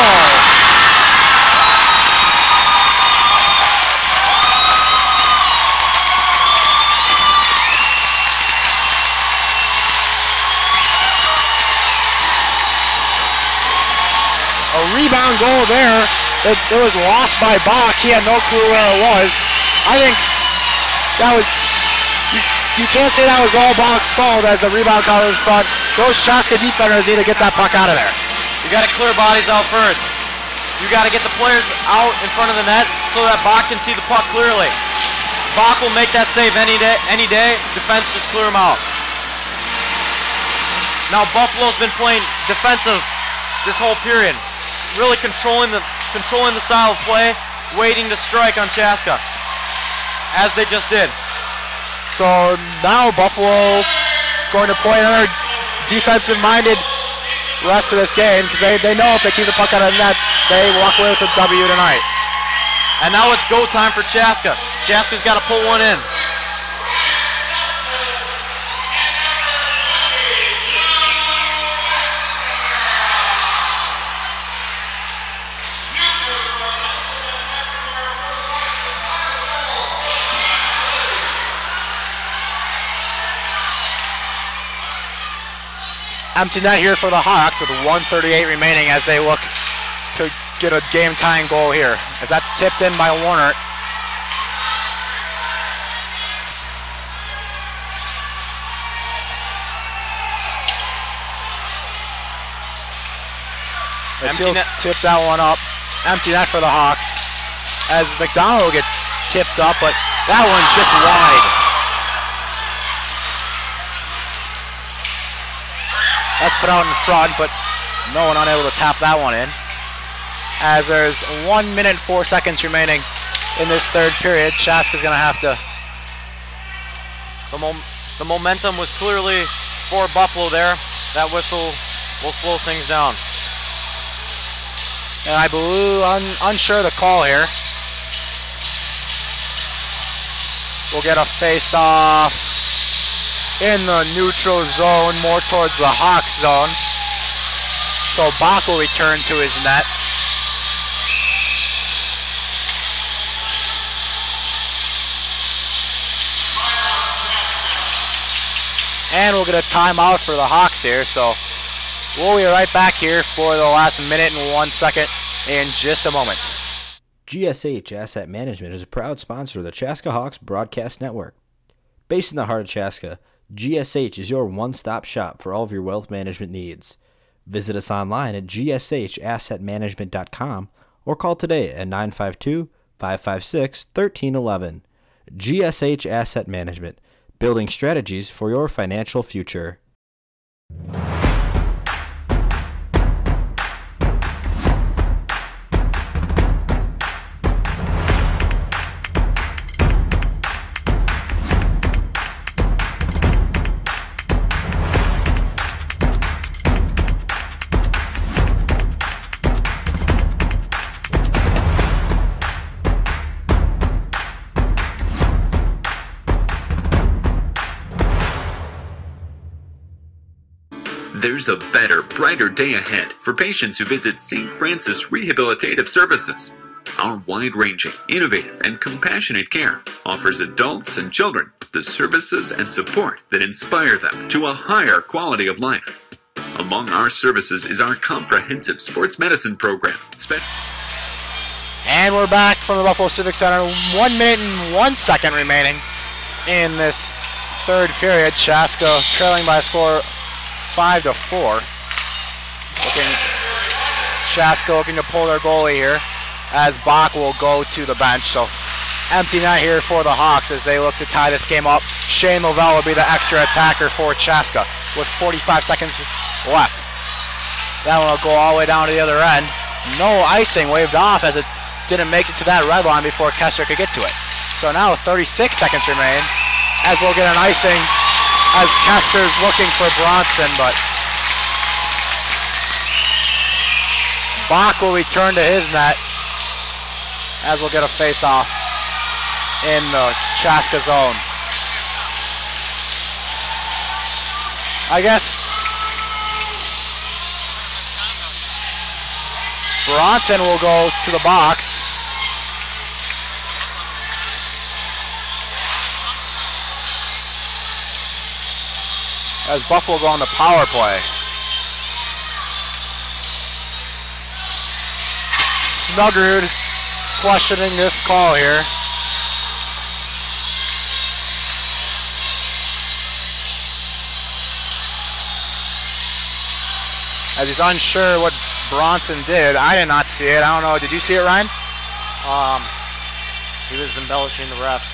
Speaker 1: A rebound goal there. It was lost by Bach. He had no clue where it was. I think that was... You can't say that was all Bach's fault as the rebound caught in front. Those Chaska defenders need to get that puck out of there.
Speaker 2: You got to clear bodies out first. You got to get the players out in front of the net so that Bach can see the puck clearly. Bach will make that save any day. Defense just clear him out. Now Buffalo's been playing defensive this whole period, really controlling the style of play, waiting to strike on Chaska, as they just did.
Speaker 1: So now Buffalo going to play another defensive-minded rest of this game because they know if they keep the puck out of the net, they walk away with a W tonight.
Speaker 2: And now it's go time for Chaska. Chaska's got to pull one in.
Speaker 6: Empty net here for the Hawks with 1:38 remaining as they look to get a game-tying goal here. As that's tipped in by Warner. He'll tip that one up. Empty net for the Hawks. As McDonald will get tipped up, but that one's just wide. That's put out in front, but no one unable to tap that one in. As there's 1 minute and 4 seconds remaining in this third period, Chaska's going to have to...
Speaker 2: The momentum was clearly for Buffalo there. That whistle will slow things down.
Speaker 6: And I believe, unsure of the call here. We'll get a face-off in the neutral zone, more towards the Hawks zone. So Bach will return to his net. And we'll get a timeout for the Hawks here. So we'll be right back here for the last minute and 1 second in just a moment.
Speaker 3: GSH Asset Management is a proud sponsor of the Chaska Hawks Broadcast Network. Based in the heart of Chaska, GSH is your one-stop shop for all of your wealth management needs. Visit us online at gshassetmanagement.com or call today at 952-556-1311. GSH Asset Management, building strategies for your financial future.
Speaker 5: There's a better, brighter day ahead for patients who visit St. Francis Rehabilitative Services. Our wide-ranging, innovative, and compassionate care offers adults and children the services and support that inspire them to a higher quality of life. Among our services is our comprehensive sports medicine program.
Speaker 6: And we're back from the Buffalo Civic Center. 1 minute and 1 second remaining in this third period. Chaska trailing by a score 5-4. Chaska looking to pull their goalie here as Bach will go to the bench. So empty net here for the Hawks as they look to tie this game up. Shane Lovell will be the extra attacker for Chaska. with 45 seconds left. That one will go all the way down to the other end. No icing waved off as it didn't make it to that red line before Kessler could get to it. So now 36 seconds remain as we'll get an icing as Kessler's looking for Bronson, but Bach will return to his net as we'll get a face-off in the Chaska zone. I guess Bronson will go to the box. As Buffalo go on the power play. Snuggerud questioning this call here. As he's unsure what Bronson did. I did not see it. I don't know. Did you see it, Ryan?
Speaker 2: He was embellishing the ref.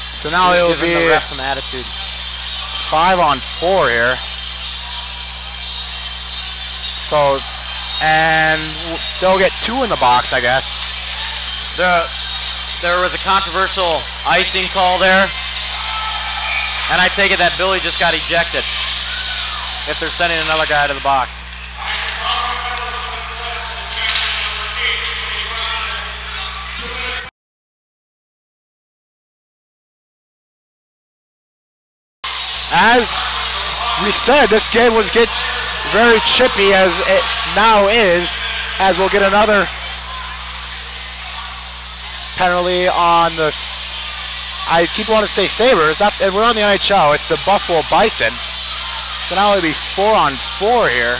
Speaker 6: So now
Speaker 2: He's
Speaker 6: it'll
Speaker 2: giving
Speaker 6: be
Speaker 2: the ref some attitude.
Speaker 6: 5-on-4 here. So, and they'll get 2 in the box, I guess.
Speaker 2: There was a controversial icing call there, and I take it that Billy just got ejected if they're sending another guy to the box.
Speaker 6: As we said, this game was get very chippy as it now is, as we'll get another penalty on the, I keep wanting to say Sabres, not, we're on the NHL, it's the Buffalo Bison. So now it'll be 4-on-4 here.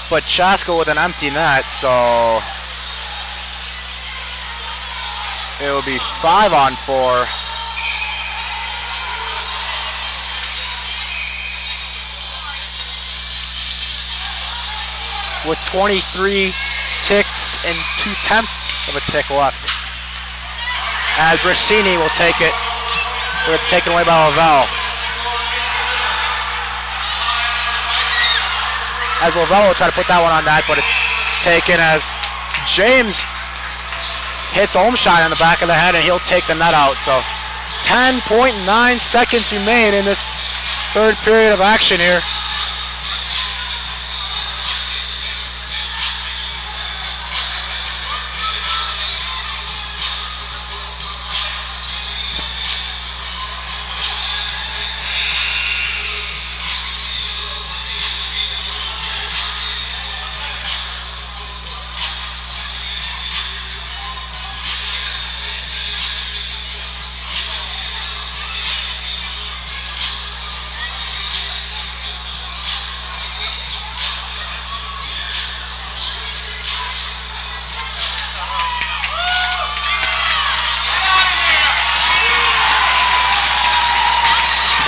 Speaker 6: But Chaska with an empty net, so it will be 5-on-4. With 23 ticks and 2/10 of a tick left. As Brissini will take it, but it's taken away by Lavelle. As Lavelle will try to put that one on net, but it's taken as James hits Olmshine on the back of the head and he'll take the net out. So 10.9 seconds remain in this third period of action here.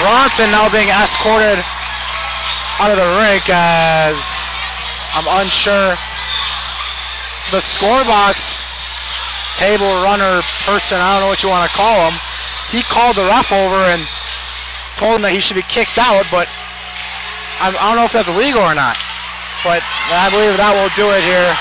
Speaker 6: Bronson now being escorted out of the rink as I'm unsure. The scorebox table runner person, I don't know what you want to call him, he called the ref over and told him that he should be kicked out, but I don't know if that's illegal or not. But I believe that will do it here.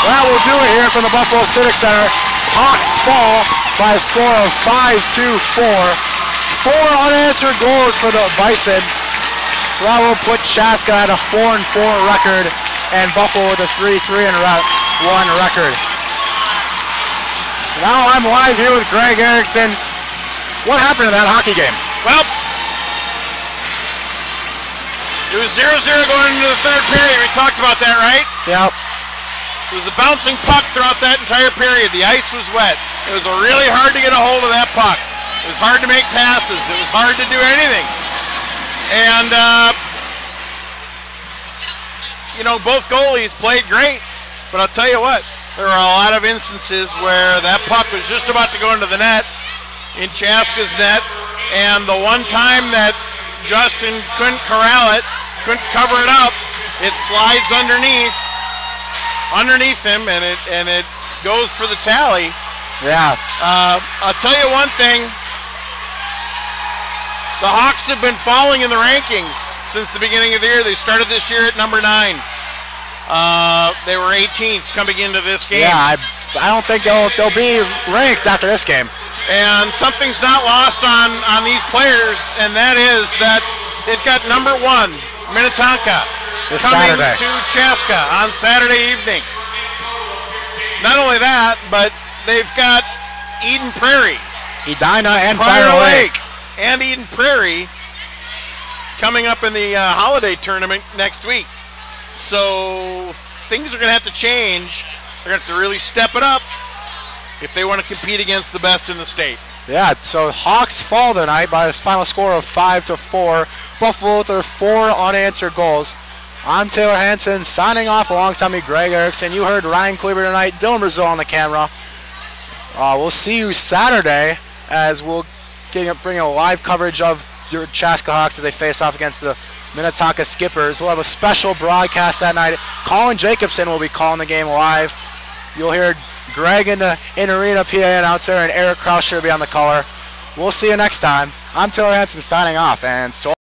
Speaker 6: That will do it here from the Buffalo Civic Center. Hawks fall by a score of 5-4. 4 unanswered goals for the Bison. So that will put Chaska at a 4-4 record and Buffalo with a 3-3-1 record. Now I'm live here with Greg Erickson. What happened to that hockey game?
Speaker 4: Well, it was 0-0 going into the third period. We talked about that, right?
Speaker 6: Yep.
Speaker 4: It was a bouncing puck throughout that entire period. The ice was wet. It was really hard to get a hold of that puck. It was hard to make passes. It was hard to do anything. And, you know, both goalies played great. But I'll tell you what, there were a lot of instances where that puck was just about to go into the net, in Chaska's net. And the one time that Justin couldn't corral it, couldn't cover it up, It slides underneath him, and it goes for the tally.
Speaker 6: Yeah.
Speaker 4: I'll tell you one thing. The Hawks have been falling in the rankings since the beginning of the year. They started this year at number 9. They were 18th coming into this game.
Speaker 6: Yeah, I don't think they'll be ranked after this game.
Speaker 4: And something's not lost on these players, and that is that they've got number 1, Minnetonka,
Speaker 6: This
Speaker 4: coming
Speaker 6: Saturday.
Speaker 4: to Chaska on Saturday evening. Not only that, but they've got Eden Prairie,
Speaker 6: Edina and
Speaker 4: Prior
Speaker 6: Fire
Speaker 4: Lake,
Speaker 6: Lake.
Speaker 4: and Eden Prairie coming up in the holiday tournament next week. So things are going to have to change. They're going to have to really step it up if they want to compete against the best in the state.
Speaker 6: Yeah, so Hawks fall tonight by a final score of 5-4. Buffalo with their 4 unanswered goals. I'm Taylor Hansen signing off alongside me, Greg Erickson. You heard Ryan Kleber tonight, Dylan Brazil on the camera. We'll see you Saturday as we'll bring a live coverage of your Chaska Hawks as they face off against the Minnetonka Skippers. We'll have a special broadcast that night. Colin Jacobson will be calling the game live. You'll hear Greg in the in-arena PA announcer, and Eric Krauscher will be on the color. We'll see you next time. I'm Taylor Hansen signing off, and so